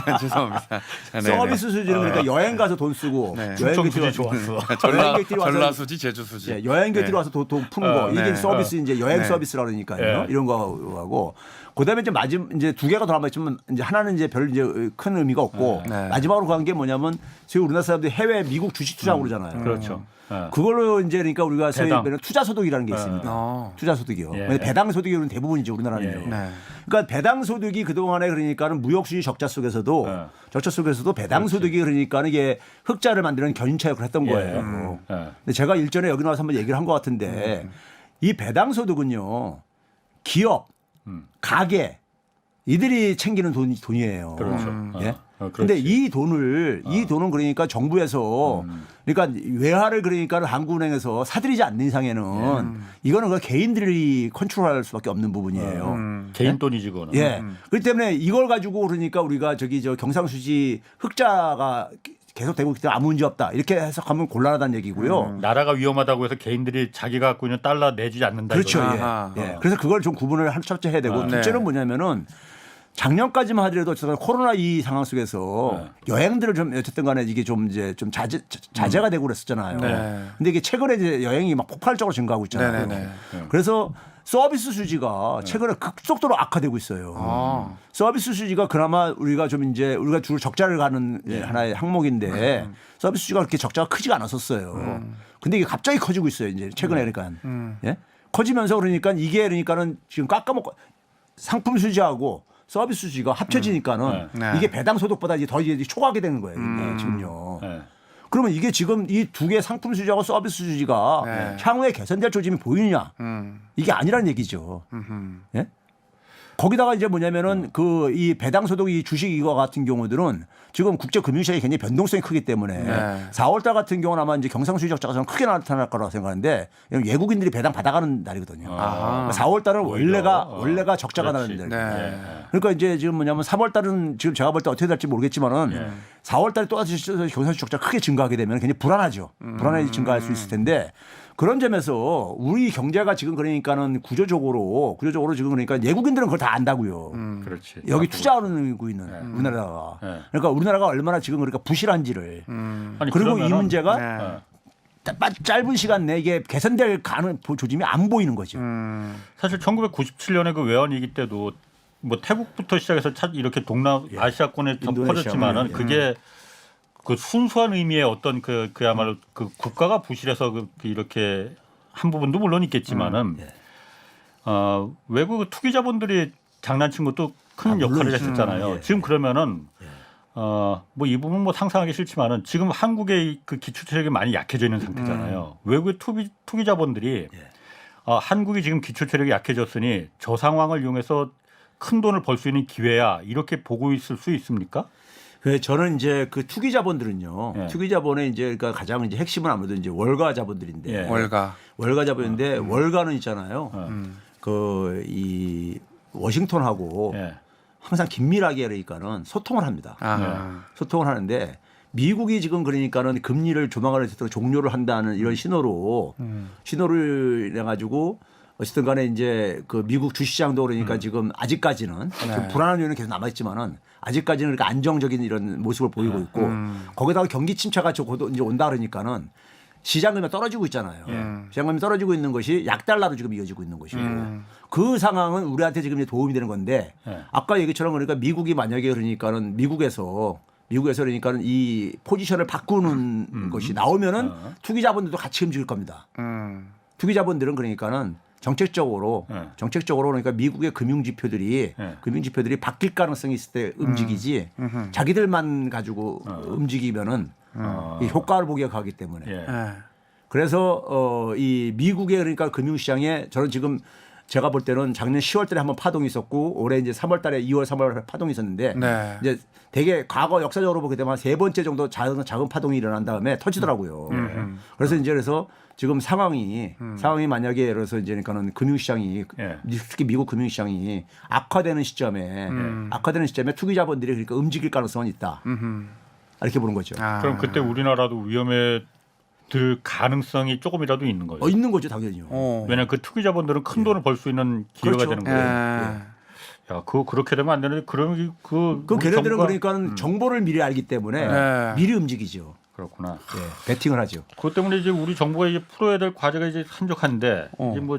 C: 네, 죄송합니다. 네,
B: 서비스 수지는 그러니까 여행 가서 돈 쓰고
C: 네.
A: 충청수지 좋았어.
B: 여행객들이 와서
C: 전라수지 제주수지.
B: 예, 여행객들이 와서 돈 푸는 거 이게
C: 네.
B: 서비스 이제 여행
C: 네.
B: 서비스라 그러니까요. 이런 거 하고 그다음에 이제 이제 두 개가 더 남아있지만 이제 하나는 이제 별 이제 큰 의미가 없고
C: 네.
B: 마지막으로 간 게 뭐냐면 지금 우리나라 사람들이 해외 미국 주식 투자하고 그러잖아요.
A: 그렇죠. 예.
B: 그걸로 이제 그러니까 우리가 소위
A: 배당.
B: 말하는 투자 소득이라는 게 있습니다.
C: 어.
B: 투자 소득이요.
A: 예.
B: 근데 배당 소득이 대부분이죠 우리나라는요.
A: 예.
C: 네.
B: 그러니까 배당 소득이 그동안에 그러니까는 무역 수지 적자 속에서도
A: 예.
B: 적자 속에서도 배당 소득이 그러니까는 이게 흑자를 만드는 견인차 역할을 했던 거예요.
A: 예.
B: 근데 제가 일전에 여기 나와서 한번 얘기를 한 것 같은데 이 배당 소득은요 기업, 가게 이들이 챙기는 돈이에요.
A: 그렇죠.
B: 예.
A: 그런데
B: 근데 이 돈은 그러니까 정부에서 그러니까 외화를 그러니까 한국은행에서 사들이지 않는 이상에는 이거는 그 개인들이 컨트롤할 수밖에 없는 부분이에요.
A: 개인 돈이지 그거는.
B: 예. 그렇기 때문에 이걸 가지고 그러니까 우리가 저기 저 경상수지 흑자가 계속되고 있기 때문에 아무 문제 없다. 이렇게 해석하면 곤란하다는 얘기고요.
A: 나라가 위험하다고 해서 개인들이 자기가 갖고 있는 달러 내지 않는다.
B: 그렇죠.
A: 이거는.
C: 아하.
B: 예. 그래서 그걸 좀 구분을 첫째 해야 되고
C: 네.
B: 둘째는 뭐냐면은 작년까지만 하더라도 어쨌든 코로나 이 상황 속에서 여행들을 좀 어쨌든 간에 이게 좀 이제 좀 자제가 되고 그랬었잖아요.
C: 네.
B: 근데 이게 최근에 이제 여행이 막 폭발적으로 증가하고 있잖아요.
C: 네네네.
B: 그래서 서비스 수지가 최근에 급속도로 악화되고 있어요.
C: 아.
B: 서비스 수지가 그나마 우리가 좀 이제 우리가 주로 적자를 가는 하나의 항목인데 서비스 수지가 그렇게 적자가 크지가 않았었어요. 근데 이게 갑자기 커지고 있어요. 이제 최근에 그러니까 예? 커지면서 그러니까 이게 그러니까는 지금 깎아먹고 상품 수지하고 서비스 수지가 합쳐지니까는
C: 네.
B: 이게 배당 소득보다 이제 더 이제 초과하게 되는 거예요. 지금요.
A: 예.
B: 그러면 이게 지금 이 두 개 상품 수지하고 서비스 수지가
C: 네.
B: 향후에 개선될 조짐이 보이느냐? 이게 아니라는 얘기죠. 예? 거기다가 이제 뭐냐면은 그 이 배당 소득 이 주식 이거 같은 경우들은 지금 국제 금융시장이 굉장히 변동성이 크기 때문에
C: 네.
B: 4월 달 같은 경우는 아마 이제 경상수지 적자가 좀 크게 나타날 거라고 생각하는데 외국인들이 배당 받아가는 날이거든요.
C: 아하.
B: 4월 달은
A: 오히려,
B: 원래가 적자가
A: 그렇지.
B: 나는 날.
C: 네.
B: 그러니까 이제 지금 뭐냐면 3월 달은 지금 제가 볼 때 어떻게 될지 모르겠지만은 4월 달에 또다시 경상수지 적자가 크게 증가하게 되면 굉장히 불안하죠. 불안하게 증가할 수 있을 텐데 그런 점에서 우리 경제가 지금 그러니까는 구조적으로 지금 그러니까 외국인들은 그걸 다 안다고요.
A: 그렇지.
B: 여기 투자하고 있는 우리나라가.
A: 네.
B: 그러니까 우리나라가 얼마나 지금 그러니까 부실한지를.
A: 아니,
B: 그리고 이
A: 그러면은-
B: 문제가
C: 네.
B: 짧은 시간 내에 이게 개선될 조짐이 안 보이는 거죠.
A: 사실 1997년에 그 외환위기 때도 뭐 태국부터 시작해서 이렇게 동남아시아권에 좀
B: 인도네시아,
A: 퍼졌지만은 그게 그 순수한 의미의 어떤 그야말로 그 국가가 부실해서 이렇게 한 부분도 물론 있겠지만은 외국 투기자본들이 장난친 것도 큰 역할을 했었잖아요. 지금 그러면은 뭐 이 부분 뭐 상상하기 싫지만은 지금 한국의 그 기초 체력이 많이 약해져 있는 상태잖아요. 외국의 투기자본들이 한국이 지금 기초 체력이 약해졌으니 저 상황을 이용해서 큰 돈을 벌 수 있는 기회야 이렇게 보고 있을 수 있습니까?
B: 그 저는 이제 그 투기 자본들은요.
A: 예.
B: 투기 자본의 이제 그러니까 가장 이제 핵심은 아무래도 이제 월가 자본들인데.
A: 예.
C: 월가.
B: 자본인데 월가는 있잖아요. 그 이 워싱턴하고
A: 예.
B: 항상 긴밀하게 그러니까는 소통을 합니다.
C: 아.
B: 소통을 하는데 미국이 지금 그러니까는 금리를 조만간 종료를 한다는 이런 신호를 내 가지고 어쨌든 간에 이제 그 미국 주시장도 그러니까 지금 아직까지는 좀 불안한 요인은 계속 남아있지만은 아직까지는 그러니까 안정적인 이런 모습을 보이고 있고 거기다가 경기 침체가 곧 이제 온다 그러니까는 시장금이 떨어지고 있잖아요. 시장금이 떨어지고 있는 것이 약달러로 지금 이어지고 있는 것이고 그 상황은 우리한테 지금 이제 도움이 되는 건데 아까 얘기처럼 그러니까 미국이 만약에 그러니까는 미국에서 그러니까는 이 포지션을 바꾸는 것이 나오면은 투기자본들도 같이 움직일 겁니다. 투기자본들은 그러니까는 정책적으로 그러니까 미국의 금융지표들이 바뀔 가능성이 있을 때 움직이지 자기들만 가지고 움직이면은 이 효과를 보게 가기 때문에 그래서 이 미국의 그러니까 금융시장에 저는 지금 제가 볼 때는 작년 10월 달에 한번 파동이 있었고 올해 이제 3월 달에 2월 3월 파동이 있었는데 이제 되게 과거 역사적으로 보게 되면 세 번째 정도 작은 파동이 일어난 다음에 터지더라고요. 그래서 지금 상황이 만약에 예를 들어서 이제 그러니까는 금융시장이 특히 미국 금융시장이 악화되는 시점에 투기자본들이 그러니까 움직일 가능성은 있다. 이렇게 보는 거죠.
A: 그럼 그때 우리나라도 위험에 들 가능성이 조금이라도 있는 거죠.
B: 있는 거죠, 당연히요.
A: 왜냐하면 그 투기자본들은 큰 돈을 벌 수 있는 기회가
B: 그렇죠.
A: 되는 거예요. 야, 그거 그렇게 되면 안 되는데 그러면
B: 그 걔네들은 그러니까 정보를 미리 알기 때문에 미리 움직이죠.
A: 그렇구나.
B: 베팅을 하죠.
A: 그것 때문에 이제 우리 정부가 이제 풀어야 될 과제가 이제 한적한데 이제 뭐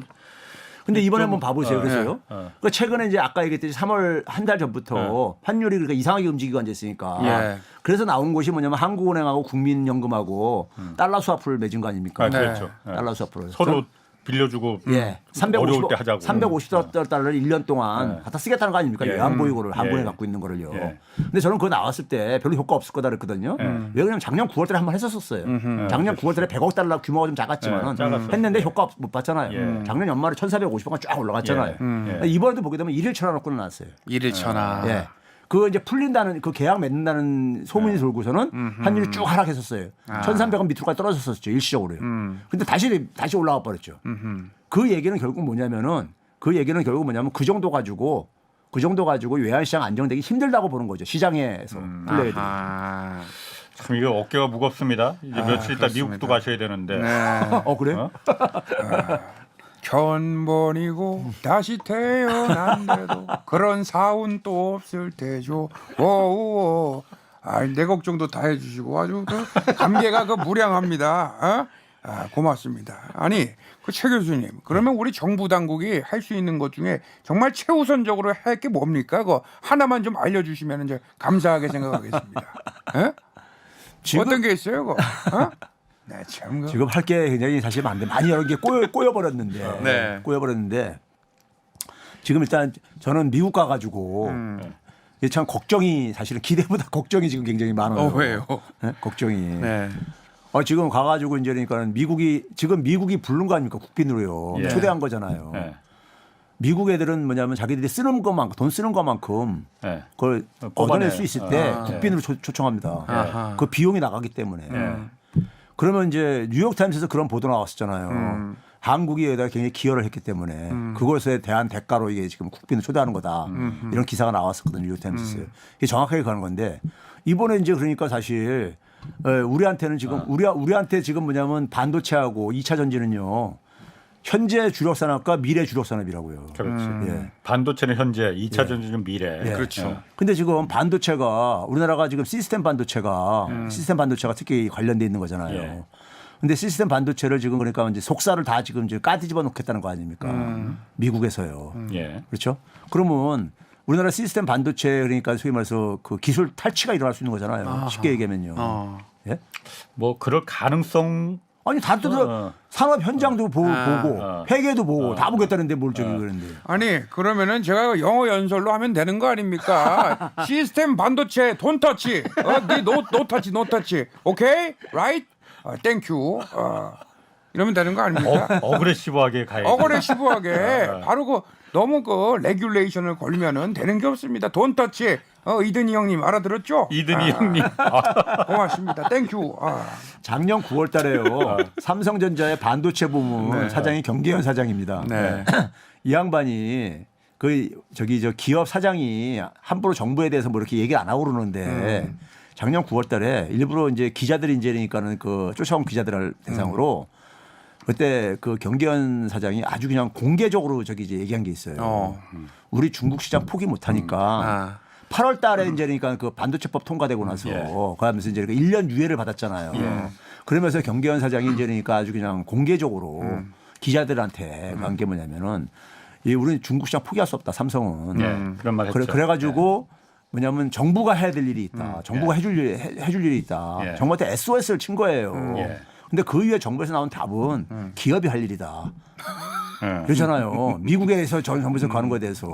B: 근데 이번에 한번 봐보세요. 그래서요. 그러니까 최근에 이제 아까 얘기했듯이 3월 한 달 전부터 환율이 그러니까 이상하게 움직이고 앉았으니까. 그래서 나온 것이 뭐냐면 한국은행하고 국민연금하고 달러 스와프를 맺은 거 아닙니까?
A: 그렇죠.
B: 달러 스와프를
A: 서로 빌려주고 어려울 때 하자고.
B: 350달러를 1년 동안 갖다 쓰겠다는 거 아닙니까? 외환보유고를 한국에 갖고 있는 거를요. 근데 저는 그거 나왔을 때 별로 효과 없을 거다 그랬거든요. 왜 그러냐면 작년 9월 달에 한번 했었어요. 작년 9월 달에 100억 달러 규모가 좀 작았지만은 했는데 효과 못 봤잖아요. 작년 연말에 1,450원까지 쫙 올라갔잖아요. 이번에도 보게 되면 1일 천원권을 나왔어요.
C: 1일 천하.
B: 그거 이제 풀린다는 그 계약 맺는다는 소문이 돌고서는 환율이 쭉 하락했었어요. 1,300원 밑으로까지 떨어졌었죠 일시적으로요. 근데 다시 올라가 버렸죠. 그 얘기는 결국 뭐냐면 그 정도 가지고 외환시장 안정되기 힘들다고 보는 거죠. 시장에서 플레이들이.
A: 참 이게 어깨가 무겁습니다. 이제 며칠 있다 미국도 가셔야 되는데.
B: 그래요?
C: 천번이고 다시 태어난데도 그런 사운 또 없을 테죠. 오오. 내 걱정도 다 해주시고 아주 그 감개가 그 무량합니다. 고맙습니다. 아니 그 최 교수님 그러면 우리 정부 당국이 할 수 있는 것 중에 정말 최우선적으로 할 게 뭡니까? 그거 하나만 좀 알려주시면 이제 감사하게 생각하겠습니다. 어떤 게 있어요, 그거? 네, 참
B: 지금 할 게 굉장히 사실 많이 여러 개 꼬여버렸는데 지금 일단 저는 미국 가가지고 이게 참 걱정이 사실은 기대보다 걱정이 지금 굉장히 많아요.
C: 왜요?
B: 네? 걱정이. 지금 가가지고 이제 그러니까 미국이 부른 거 아닙니까 국빈으로요. 초대한 거잖아요. 미국 애들은 뭐냐면 자기들이 돈 쓰는 것만큼 그걸 얻어낼 수 있을 때 국빈으로 초청합니다. 그 비용이 나가기 때문에. 그러면 이제 뉴욕타임스에서 그런 보도 나왔었잖아요. 한국이 여기다 굉장히 기여를 했기 때문에 그것에 대한 대가로 이게 지금 국빈을 초대하는 거다. 이런 기사가 나왔었거든요. 뉴욕타임스에. 이게 정확하게 가는 건데 이번에 이제 그러니까 사실 우리한테는 지금 우리한테 지금 뭐냐면 반도체하고 2차 전지는요. 현재 주력 산업과 미래 주력 산업이라고요.
A: 그렇지. 반도체는 현재, 2차 전지는 미래.
C: 그렇죠.
B: 근데 지금 반도체가 우리나라가 지금 시스템 반도체가 특히 관련돼 있는 거잖아요. 근데 시스템 반도체를 지금 그러니까 이제 속사를 다 지금 이제 까뒤집어 놓겠다는 거 아닙니까? 미국에서요. 그렇죠? 그러면 우리나라 시스템 반도체 그러니까 소위 말해서 그 기술 탈취가 일어날 수 있는 거잖아요. 쉽게 얘기하면요.
A: 뭐 그럴 가능성
B: 아니 다 뜯어 산업 현장도 보고 회계도 보고 다 보겠다는데 뭘 저기 그런데.
C: 아니 그러면은 제가 영어 연설로 하면 되는 거 아닙니까? 시스템 반도체 돈 터치. 노 터치. 오케이? 라이트? 땡큐. 이러면 되는 거 아닙니까?
A: 어그레시브하게 가야죠.
C: 어그레시브하게 바로 그 너무 그 레귤레이션을 걸면은 되는 게 없습니다. 돈 터치. 이든희 형님 알아들었죠?
A: 이든희 형님.
C: 고맙습니다. 땡큐.
B: 작년 9월 달에요. 삼성전자의 반도체 부문 사장이 경계현 사장입니다. 이 양반이 저 기업 사장이 함부로 정부에 대해서 뭐 이렇게 얘기 안 하고 그러는데 작년 9월달에 일부러 이제 기자들이 이제니까는 그 쫓아온 기자들을 대상으로 그때 그 경계현 사장이 아주 그냥 공개적으로 저기 이제 얘기한 게 있어요. 우리 중국 시장 포기 못하니까 8월 달에 이제니까 그 반도체법 통과되고 나서 그러면서 이제 1년 유예를 받았잖아요. 그러면서 경계현 사장이 이제니까 아주 그냥 공개적으로 기자들한테 한 게 뭐냐면은 우리는 중국 시장 포기할 수 없다. 삼성은.
A: 그런 말 했죠.
B: 그래가지고 뭐냐면 정부가 해야 될 일이 있다. 정부가 해줄 일이 있다. 정부한테 SOS를 친 거예요. 근데 그 이후에 정부에서 나온 답은 기업이 할 일이다. 그렇잖아요. 미국에서 전 정부에서 가는 거에 대해서.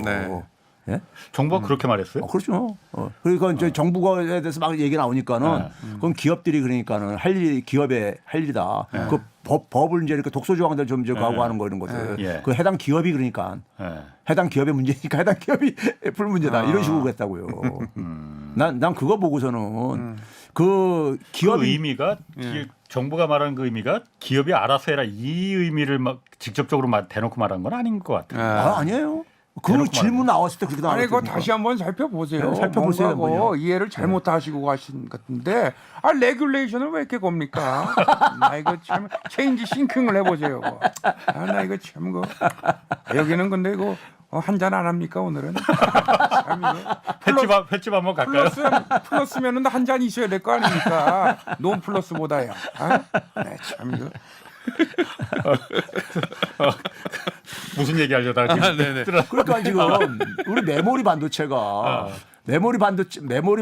B: 예?
A: 정부가 그렇게 말했어요?
B: 그렇죠. 그러니까 이제 정부에 대해서 막 얘기 나오니까는 그건 기업들이 그러니까는 할 일이 기업의 할 일이다. 그 법을 이제 이렇게 독소 조항들 좀 이제 과거하는 거 이런 것들. 그 해당 기업이 그러니까 해당 기업의 문제니까 해당 기업이 풀 문제다. 이런 식으로 했다고요. 난 그거 보고서는 그 기업
A: 그 의미가 정부가 말하는 그 의미가 기업이 알아서 해라 이 의미를 막 직접적으로 대놓고 말한 건 아닌 것 같아요.
B: 아니에요. 그 질문 나왔을 때 그렇게 나왔어요.
C: 아니 그거 다시 한번 살펴보세요.
B: 네, 살펴보세요.
C: 뭔가고 이해를 잘못하시고 가신 것 같은데 레귤레이션을 왜 이렇게 겁니까? 나 이거 참 체인지 싱킹을 해보세요. 나 이거 참 여기는 근데 이거 한잔 안 합니까 오늘은? 참 이거
A: 횟집 한번 갈까요?
C: 플러스면은 한 잔 있어야 될 거 아닙니까? 논 플러스보다야. 네, 참 이거.
A: 무슨 얘기하려다가 지금
B: 그러니까 지금 우리 메모리 반도체가 메모리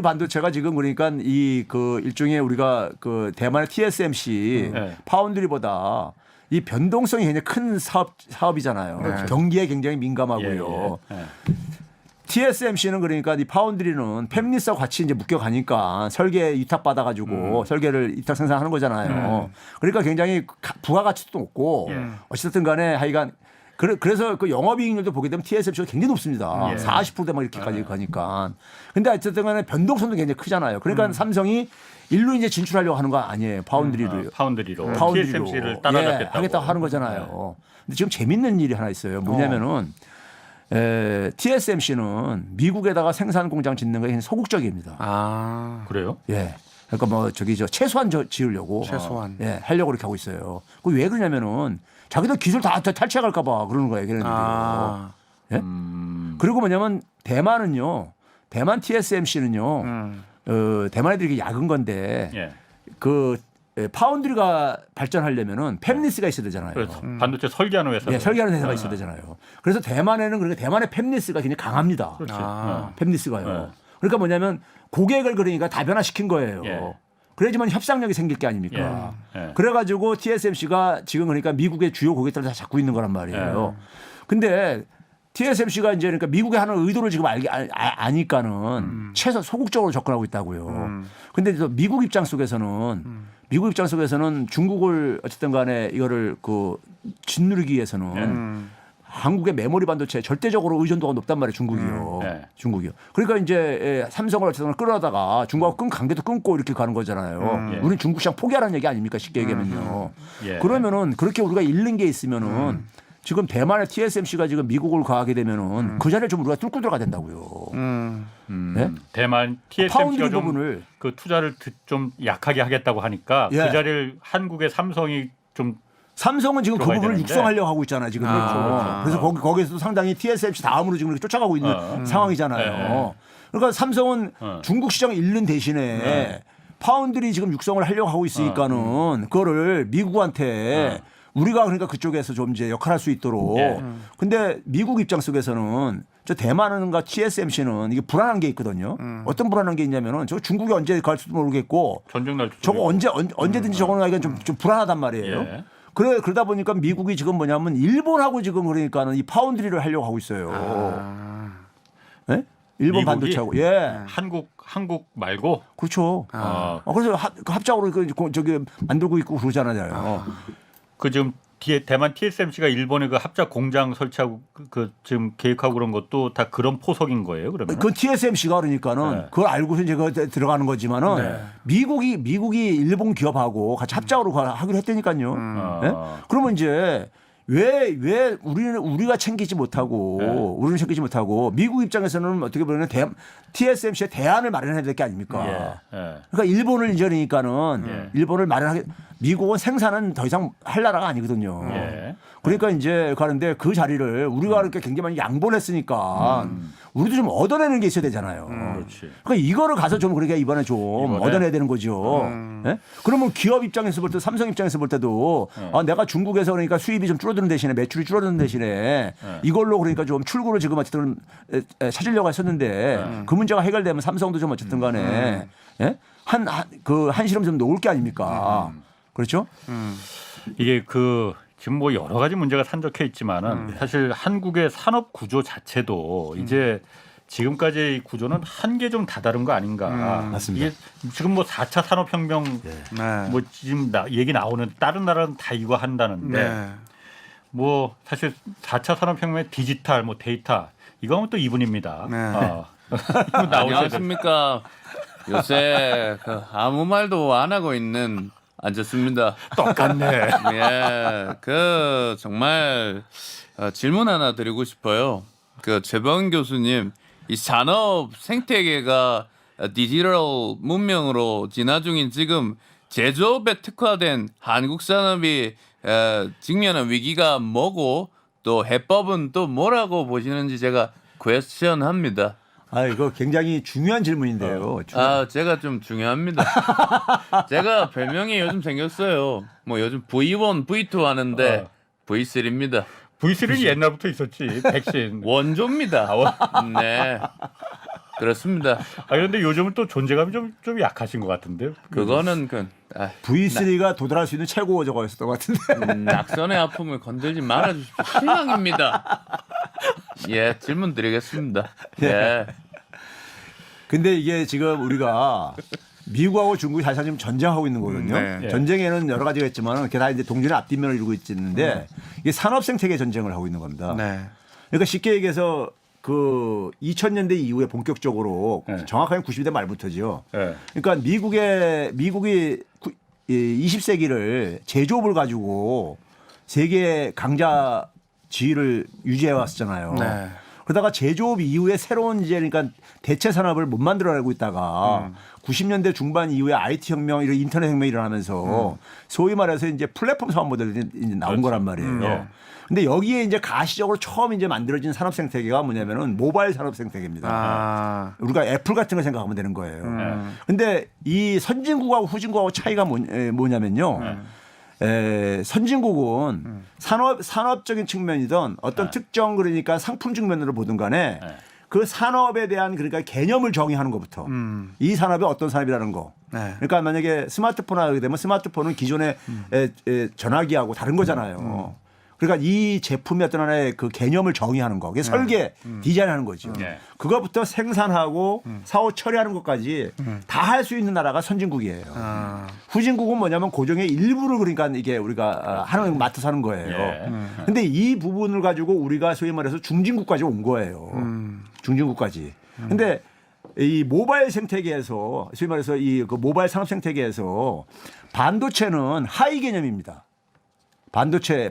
B: 반도체가 지금 그러니까 이 그 일종의 우리가 그 대만의 TSMC 파운드리보다 이 변동성이 굉장히 큰 사업이잖아요. 경기에 굉장히 민감하고요. TSMC는 그러니까 이 파운드리는 팹리스와 같이 이제 묶여가니까 설계 위탁 받아가지고 설계를 위탁 생산하는 거잖아요. 그러니까 굉장히 부가가치도 높고 어쨌든 간에 하여간 그래서 그 영업이익률도 보게 되면 TSMC가 굉장히 높습니다. 40%대 막 이렇게까지 가니까. 근데 어쨌든 간에 변동성도 굉장히 크잖아요. 그러니까 삼성이 일로 이제 진출하려고 하는 거 아니에요. 파운드리로
A: TSMC를 따라잡겠다고
B: 하겠다고 하는 거잖아요. 근데 지금 재밌는 일이 하나 있어요. 뭐냐면은 TSMC는 미국에다가 생산 공장 짓는 게 굉장히 소극적입니다.
A: 그래요?
B: 예. 그러니까 뭐 저기 최소한 지으려고 하려고 이렇게 하고 있어요. 그 왜 그러냐면은 자기들 기술 다 탈취해갈까 봐 그러는 거예요. 걔네들이. 예? 그리고 뭐냐면 대만은요. 대만 TSMC는요. 대만 애들이 약은 건데 그 파운드리가 발전하려면은 팹리스가 있어야 되잖아요.
A: 그렇죠. 반도체 설계하는 회사.
B: 네, 설계하는 회사가 있어야 되잖아요. 그래서 대만에는 그러니까 대만의 팹리스가 굉장히 강합니다. 팹리스가요. 그러니까 뭐냐면 고객을 그러니까 다변화시킨 거예요. 그래야지만 협상력이 생길 게 아닙니까? 그래가지고 TSMC가 지금 그러니까 미국의 주요 고객들을 다 잡고 있는 거란 말이에요. 근데 TSMC가 이제 그러니까 미국에 하는 의도를 지금 아니까는 최소 소극적으로 접근하고 있다고요. 근데 또 미국 입장 속에서는 중국을 어쨌든 간에 이거를 그 짓누르기 위해서는 한국의 메모리 반도체에 절대적으로 의존도가 높단 말이에요. 중국이요. 그러니까 이제 삼성을 어쨌든 끌어다가 중국하고 끈 관계도 끊고 이렇게 가는 거잖아요. 우리는 중국 시장 포기하라는 얘기 아닙니까? 쉽게 얘기하면요. 그러면은 그렇게 우리가 잃는 게 있으면은 지금 대만의 TSMC가 지금 미국을 가게 되면은 그 자리를 좀 우리가 뚫고 들어가야 된다고요. 네?
A: 대만 TSMC가 좀 그 투자를 좀 약하게 하겠다고 하니까 그 자리를 한국의 삼성이 좀
B: 삼성은 지금 그 부분을 육성하려고 하고 있잖아요. 지금. 그래서 거기에서도 상당히 TSMC 다음으로 지금 이렇게 쫓아가고 있는 상황이잖아요. 그러니까 삼성은 중국 시장을 잃는 대신에 파운드리 지금 육성을 하려고 하고 있으니까는 그거를 미국한테 우리가 그러니까 그쪽에서 좀 이제 역할할 수 있도록. 근데 미국 입장 속에서는 저 대만과 TSMC는 이게 불안한 게 있거든요. 어떤 불안한 게 있냐면은 저 중국이 언제 갈지도 모르겠고
A: 전쟁 날
B: 저거 언제든지 저거는 하기가 좀 불안하단 말이에요. 그러다 보니까 미국이 지금 뭐냐면 일본하고 지금 그러니까는 이 파운드리를 하려고 하고 있어요. 네? 일본 반도체하고.
A: 한국 말고.
B: 그렇죠. 그래서 합작으로 저기 만들고 있고 그러잖아요.
A: 그 지금 대만 TSMC가 일본에 그 합작 공장 설치하고 그 지금 계획하고 그런 것도 다 그런 포석인 거예요, 그러면?
B: 그 TSMC가 그러니까는 그걸 알고서 이제 들어가는 거지만은 미국이 일본 기업하고 같이 합작으로 하기로 했다니까요. 네? 그러면 이제 왜 우리가 챙기지 못하고 우리는 챙기지 못하고 미국 입장에서는 어떻게 보면 TSMC의 대안을 마련해야 될 게 아닙니까? 그러니까 일본을 이전이니까는 일본을 마련하게 미국은 생산은 더 이상 할 나라가 아니거든요. 그러니까 이제 가는데 그 자리를 우리가 그렇게 굉장히 많이 양보했으니까 우리도 좀 얻어내는 게 있어야 되잖아요. 그러니까 이거를 가서 좀 그러니까 이번에 좀 얻어내야 되는 거죠. 예? 그러면 기업 입장에서 볼 때 삼성 입장에서 볼 때도 아, 내가 중국에서 그러니까 수입이 좀 줄어드는 대신에 매출이 줄어드는 대신에 이걸로 그러니까 좀 출구를 지금 어쨌든 찾으려고 했었는데 그 문제가 해결되면 삼성도 좀 어쨌든 간에 예? 한시름 좀 놓을 게 아닙니까? 그렇죠?
A: 이게 지금 뭐 여러 가지 문제가 산적해 있지만은 사실 한국의 산업 구조 자체도 이제 지금까지의 구조는 한계 좀 다다른 거 아닌가.
B: 맞습니다.
A: 이게 지금 뭐 4차 산업혁명 뭐 지금 얘기 나오는 다른 나라는 다 이거 한다는데 뭐 사실 4차 산업혁명의 디지털 뭐 데이터 이거 하면 또 이분입니다. 이거 나오셔야 돼요.
E: 안녕하십니까. 요새 아무 말도 안 하고 있는 앉았습니다.
A: 똑같네.
E: 예, 정말 질문 하나 드리고 싶어요. 최병 교수님, 이 산업 생태계가 디지털 문명으로 진화 중인 지금 제조업에 특화된 한국 산업이 직면한 위기가 뭐고 또 해법은 또 뭐라고 보시는지 제가 퀘스천합니다.
B: 아, 이거 굉장히 중요한 질문인데요.
E: 제가 좀 중요합니다. 제가 별명이 요즘 생겼어요. 뭐 요즘 V1, V2 하는데 V3입니다.
A: V3는 옛날부터 있었지. 백신.
E: 원조입니다. 네. 그렇습니다.
A: 그런데 요즘은 또 존재감이 좀 약하신 것 같은데요.
E: 그거는
B: V3가 도달할 수 있는 최고 저거였었던 것 같은데.
E: 낙선의 아픔을 건들지 말아주십시오. 실망입니다. 예, 질문 드리겠습니다. 예.
B: 근데 이게 지금 우리가 미국하고 중국이 사실 지금 전쟁하고 있는 거거든요.
C: 네.
B: 전쟁에는 여러 가지가 있지만 그게 다 이제 동전의 앞뒷면을 이루고 있는데 이게 산업 생태계 전쟁을 하고 있는 겁니다.
C: 네.
B: 그러니까 쉽게 얘기해서 2000년대 이후에 본격적으로 정확하게 90년대 말부터죠. 그러니까 미국이 20세기를 제조업을 가지고 세계 강자 지위를 유지해 왔었잖아요.
C: 네.
B: 그러다가 제조업 이후에 새로운 이제 그러니까 대체 산업을 못 만들어내고 있다가 90년대 중반 이후에 IT 혁명, 이런 인터넷 혁명이 일어나면서 소위 말해서 이제 플랫폼 사업 모델이 이제 나온 거란 말이에요. 근데 여기에 이제 가시적으로 처음 이제 만들어진 산업 생태계가 뭐냐면은 모바일 산업 생태계입니다. 우리가 애플 같은 걸 생각하면 되는 거예요. 근데 이 선진국하고 후진국하고 차이가 뭐냐면요. 선진국은 산업적인 측면이든 어떤 특정 그러니까 상품 측면으로 보든 간에 그 산업에 대한 그러니까 개념을 정의하는 것부터 이 산업이 어떤 산업이라는 거. 그러니까 만약에 스마트폰 하게 되면 스마트폰은 기존의 전화기하고 다른 거잖아요. 그러니까 이 제품의 어떤 하나의 그 개념을 정의하는 거. 그게 설계, 디자인하는 거죠. 그것부터 생산하고 사후 처리하는 것까지 다 할 수 있는 나라가 선진국이에요. 후진국은 뭐냐면 고정의 일부를 그러니까 이게 우리가 맡아서 하는 거예요. 근데 이 부분을 가지고 우리가 소위 말해서 중진국까지 온 거예요. 중진국까지. 근데 이 모바일 생태계에서 소위 말해서 그 모바일 산업 생태계에서 반도체는 하위 개념입니다.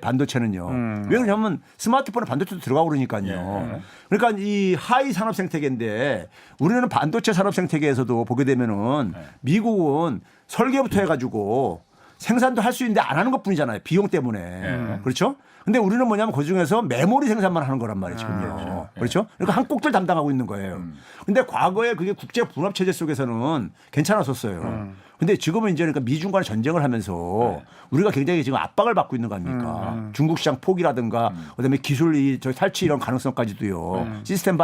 B: 반도체는요. 왜 그러냐면 스마트폰에 반도체도 들어가고 그러니까요. 그러니까 이 하위 산업 생태계인데 우리는 반도체 산업 생태계에서도 보게 되면은 미국은 설계부터 해가지고 생산도 할 수 있는데 안 하는 것뿐이잖아요. 비용 때문에. 그렇죠? 근데 우리는 뭐냐면 그중에서 메모리 생산만 하는 거란 말이에요, 지금요. 그렇죠? 그러니까 한 꼭들 담당하고 있는 거예요. 근데 과거에 그게 국제 분업 체제 속에서는 괜찮았었어요. 근데 지금은 이제 그러니까 미중 간의 전쟁을 하면서 우리가 굉장히 지금 압박을 받고 있는 거 아닙니까? 중국 시장 포기라든가 그다음에 기술 탈취 이런 가능성까지도요. 시스템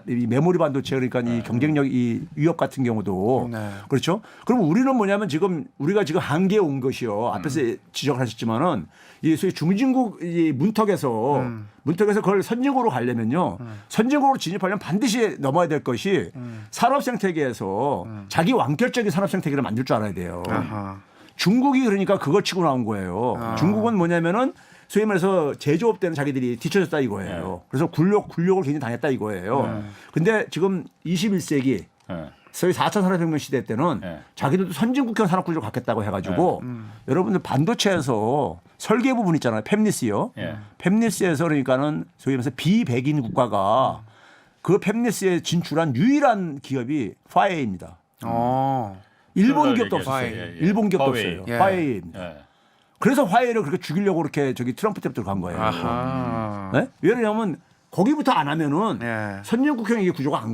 B: 이 메모리 반도체 그러니까 이 경쟁력 이 위협 같은 경우도 그렇죠? 그럼 우리는 뭐냐면 지금 우리가 지금 한계에 온 것이요. 앞에서 지적을 하셨지만은 이 소위 중진국 이 문턱에서 그걸 선진국으로 가려면요. 선진국으로 진입하려면 반드시 넘어야 될 것이 산업 생태계에서 자기 완결적인 산업 생태계를 만들 줄 알아야 돼요. 중국이 그러니까 그걸 치고 나온 거예요. 중국은 뭐냐면은 소위 말해서 제조업 때는 자기들이 뒤쳐졌다 이거예요. 그래서 굴욕을 굉장히 당했다 이거예요. 근데 지금 21세기 소위 4차 산업혁명 시대 때는
A: 예.
B: 자기들도 선진국형 산업구조를 갖겠다고 해가지고 여러분들 반도체에서 설계 부분 있잖아요. 팹리스요.
A: 예.
B: 팹리스에서 그러니까는 소위 말해서 비백인 국가가 그 팹리스에 진출한 유일한 기업이 화웨이입니다. 일본 기업도 없었어요.
A: 얘기했어요. 예, 예.
B: 일본 기업도
A: 화웨이.
B: 없어요.
C: 예.
B: 화웨이입니다.
A: 예.
B: 그래서 화웨이를 그렇게 죽이려고 그렇게 저기 트럼프 때부터 간 거예요.
C: 아하.
B: 네? 왜냐하면 거기부터 안 하면은
C: 예.
B: 선진국형 이게 구조가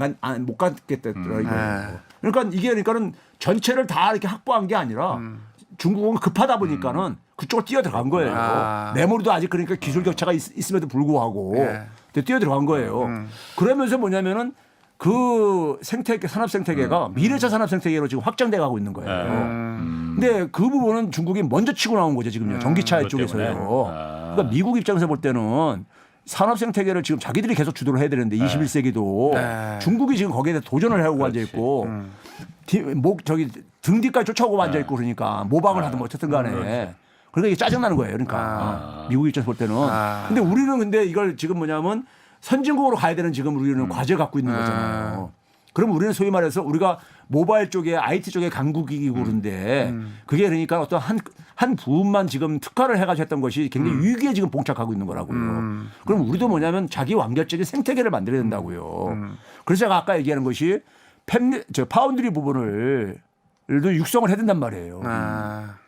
B: 못 갔겠더라고요.
C: 예.
B: 그러니까 이게 그러니까는 전체를 다 이렇게 확보한 게 아니라 중국은 급하다 보니까는 그쪽으로 뛰어 들어간 거예요.
C: 아.
B: 메모리도 아직 그러니까 기술 격차가 있음에도 불구하고
C: 예.
B: 뛰어 들어간 거예요. 그러면서 뭐냐면은 그 생태계 산업 생태계가 미래차 산업 생태계로 지금 확장돼 가고 있는 거예요. 근데 그 부분은 중국이 먼저 치고 나온 거죠 지금요. 전기차
A: 그것
B: 쪽에서요.
A: 때문에. 아.
B: 그러니까 미국 입장에서 볼 때는 산업 생태계를 지금 자기들이 계속 주도를 해야 되는데 21세기도
C: 네.
B: 중국이 지금 거기에 대해 도전을 하고 앉아 있고 저기 등 뒤까지 쫓아오고 앉아 있고 그러니까 모방을 하든 어쨌든 간에 그러니까 이게 짜증 나는 거예요. 그러니까 미국 입장에서 볼 때는. 근데 우리는 근데 이걸 지금 뭐냐면 선진국으로 가야 되는 지금 우리는 과제를 갖고 있는 거잖아요. 그럼 우리는 소위 말해서 우리가 모바일 쪽에 IT 쪽에 강국이고 그런데 그게 그러니까 어떤 한 부분만 지금 특화를 해가지고 했던 것이 굉장히 위기에 지금 봉착하고 있는 거라고요. 그럼 우리도 뭐냐면 자기 완결적인 생태계를 만들어야 된다고요. 그래서 제가 아까 얘기하는 것이 파운드리 부분을 육성을 해야 된단 말이에요.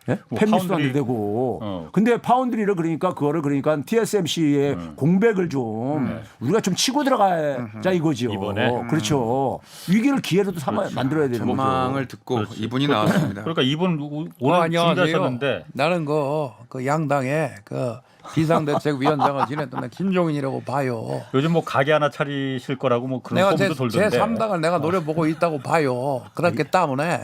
B: 예?
A: 뭐
B: 팹리스도 안
A: 파운드리-
B: 되고. 근데 파운드리를 그러니까 그거를 그러니까 TSMC의 공백을 좀 우리가 좀 치고 들어가자 이거지요.
A: 이번에?
B: 그렇죠. 위기를 기회로도 만들어야 되는 거죠.
C: 전망을 듣고 이분이 나왔습니다.
A: 그러니까 이분 오늘
C: 안녕하세요.
A: 준비하셨는데
C: 나는 그 양당의 그 비상대책위원장을 지냈던 김종인이라고 봐요.
A: 요즘 뭐 가게 하나 차리실 거라고 뭐 그런
C: 내가 제
A: 소문도 돌던데.
C: 3당을 내가 노려보고 있다고 봐요. 그렇기 때문에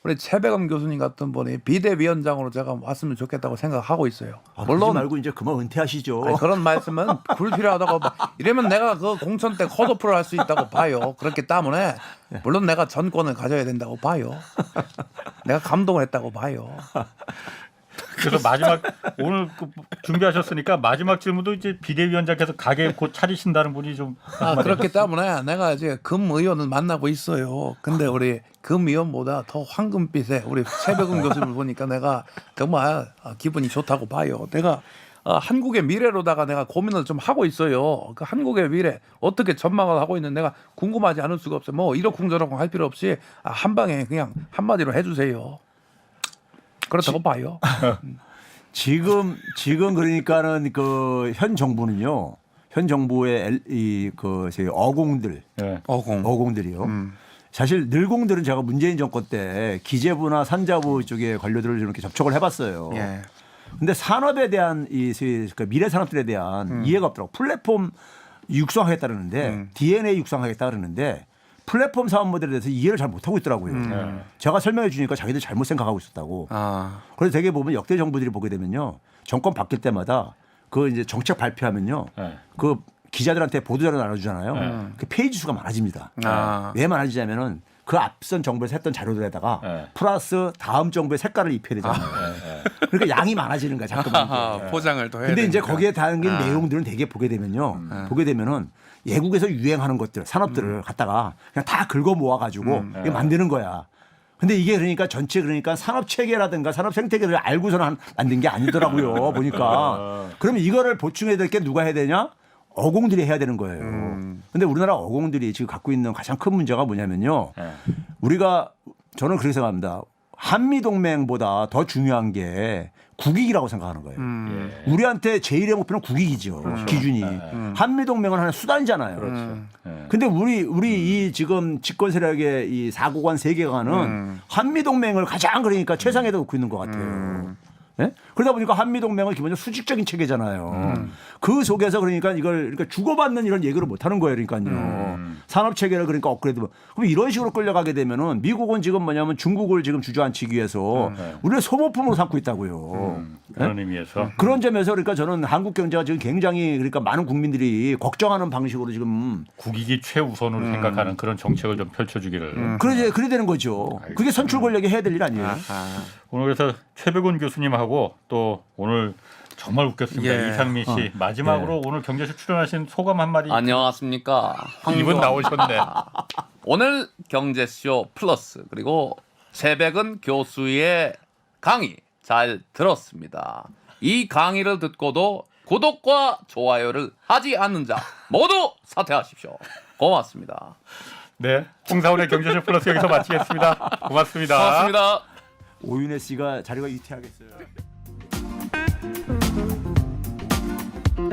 C: 우리 최백엄 교수님 같은 분이 비대위원장으로 제가 왔으면 좋겠다고 생각하고 있어요.
B: 물론
C: 물론
B: 말고 이제 그만 은퇴하시죠.
C: 아니, 그런 말씀은 불필요하다고 이러면 내가 그 공천 때 컷오프를 할 수 있다고 봐요. 그렇기 때문에 물론 내가 전권을 가져야 된다고 봐요. 내가 감동을 했다고 봐요.
A: 그래서 마지막 오늘 준비하셨으니까 마지막 질문도 이제 비대위원장께서 가게 곧 차리신다는 분이 좀
C: 그렇기 때문에 내가 이제 금 의원을 만나고 있어요. 근데 우리 금 의원보다 더 황금빛의 우리 최백운 교수를 보니까 내가 정말 기분이 좋다고 봐요. 내가 한국의 미래로다가 내가 고민을 좀 하고 있어요. 그 한국의 미래 어떻게 전망을 하고 있는 내가 궁금하지 않을 수가 없어요. 뭐 이러쿵저러쿵 할 필요 없이 한 방에 그냥 한마디로 해주세요. 그렇다고 봐요.
B: 지금 그러니까는 그 현 정부는요. 현 정부의 그 어공들
A: 네.
B: 어공들이요. 사실 늘공들은 제가 문재인 정권 때 기재부나 산자부 쪽에 관료들을 이렇게 접촉을 해봤어요.
C: 예.
B: 근데 산업에 대한 그 미래 산업들에 대한 이해가 없더라고. 플랫폼 육성하겠다는데 DNA 육성하겠다 그러는데 플랫폼 사업 모델에 대해서 이해를 잘 못하고 있더라고요. 제가 설명해 주니까 자기들 잘못 생각하고 있었다고. 그래서 되게 보면 역대 정부들이 보게 되면요. 정권 바뀔 때마다 그 이제 정책 발표하면요.
A: 네.
B: 그 기자들한테 보도자료 나눠주잖아요. 그 페이지 수가 많아집니다. 왜 많아지냐면은 그 앞선 정부에서 했던 자료들에다가 플러스 다음 정부의 색깔을 입혀야 되잖아요. 그러니까 양이 많아지는 거야. 자꾸만.
C: 포장을 더 해야
B: 근데 이제
C: 되니까.
B: 거기에 담긴 내용들은 되게 보게 되면요. 보게 되면은 외국에서 유행하는 것들, 산업들을 갖다가 그냥 다 긁어 모아가지고 이거 만드는 거야. 근데 이게 그러니까 전체 그러니까 산업 체계라든가 산업 생태계를 알고서는 만든 게 아니더라고요. 보니까. 그러면 이거를 보충해야 될 게 누가 해야 되냐? 어공들이 해야 되는 거예요. 근데 우리나라 어공들이 지금 갖고 있는 가장 큰 문제가 뭐냐면요. 우리가 저는 그렇게 생각합니다. 한미동맹보다 더 중요한 게 국익이라고 생각하는 거예요. 우리한테 제일의 목표는 국익이죠. 기준이. 한미동맹은 하나의 수단이잖아요. 근데 우리 이 지금 집권 세력의 이 사고관 세계관은 한미동맹을 가장 그러니까 최상에다 놓고 있는 것 같아요. 네? 그러다 보니까 한미동맹은 기본적으로 수직적인 체계잖아요. 그 속에서 그러니까 이걸 그러니까 주고받는 이런 얘기를 못 하는 거예요. 그러니까요. 산업 체계를 그러니까 업그레이드. 그럼 이런 식으로 끌려가게 되면은 미국은 지금 뭐냐면 중국을 지금 주저앉히기 위해서 우리를 소모품으로 삼고 있다고요.
A: 그런 의미에서
B: 그런 점에서 그러니까 저는 한국 경제가 지금 굉장히 그러니까 많은 국민들이 걱정하는 방식으로 지금
A: 국익이 최우선으로 생각하는 그런 정책을 좀 펼쳐주기를.
B: 그래 되는 거죠. 그게 선출 권력이 해야 될 일 아니에요.
A: 오늘 그래서 최백운 교수님하고 또 오늘 정말 웃겼습니다.
C: 예.
A: 이상민 씨 마지막으로 오늘 경제쇼 출연하신 소감 한마디.
E: 안녕하십니까.
A: 이분 나오셨네.
E: 오늘 경제쇼 플러스 그리고 새벽은 교수의 강의 잘 들었습니다. 이 강의를 듣고도 구독과 좋아요를 하지 않는 자 모두 사퇴하십시오. 고맙습니다.
A: 네, 홍사원의 경제쇼 플러스 여기서 마치겠습니다. 고맙습니다.
E: 고맙습니다.
B: 오윤혜 씨가 자료가 유퇴하겠어요.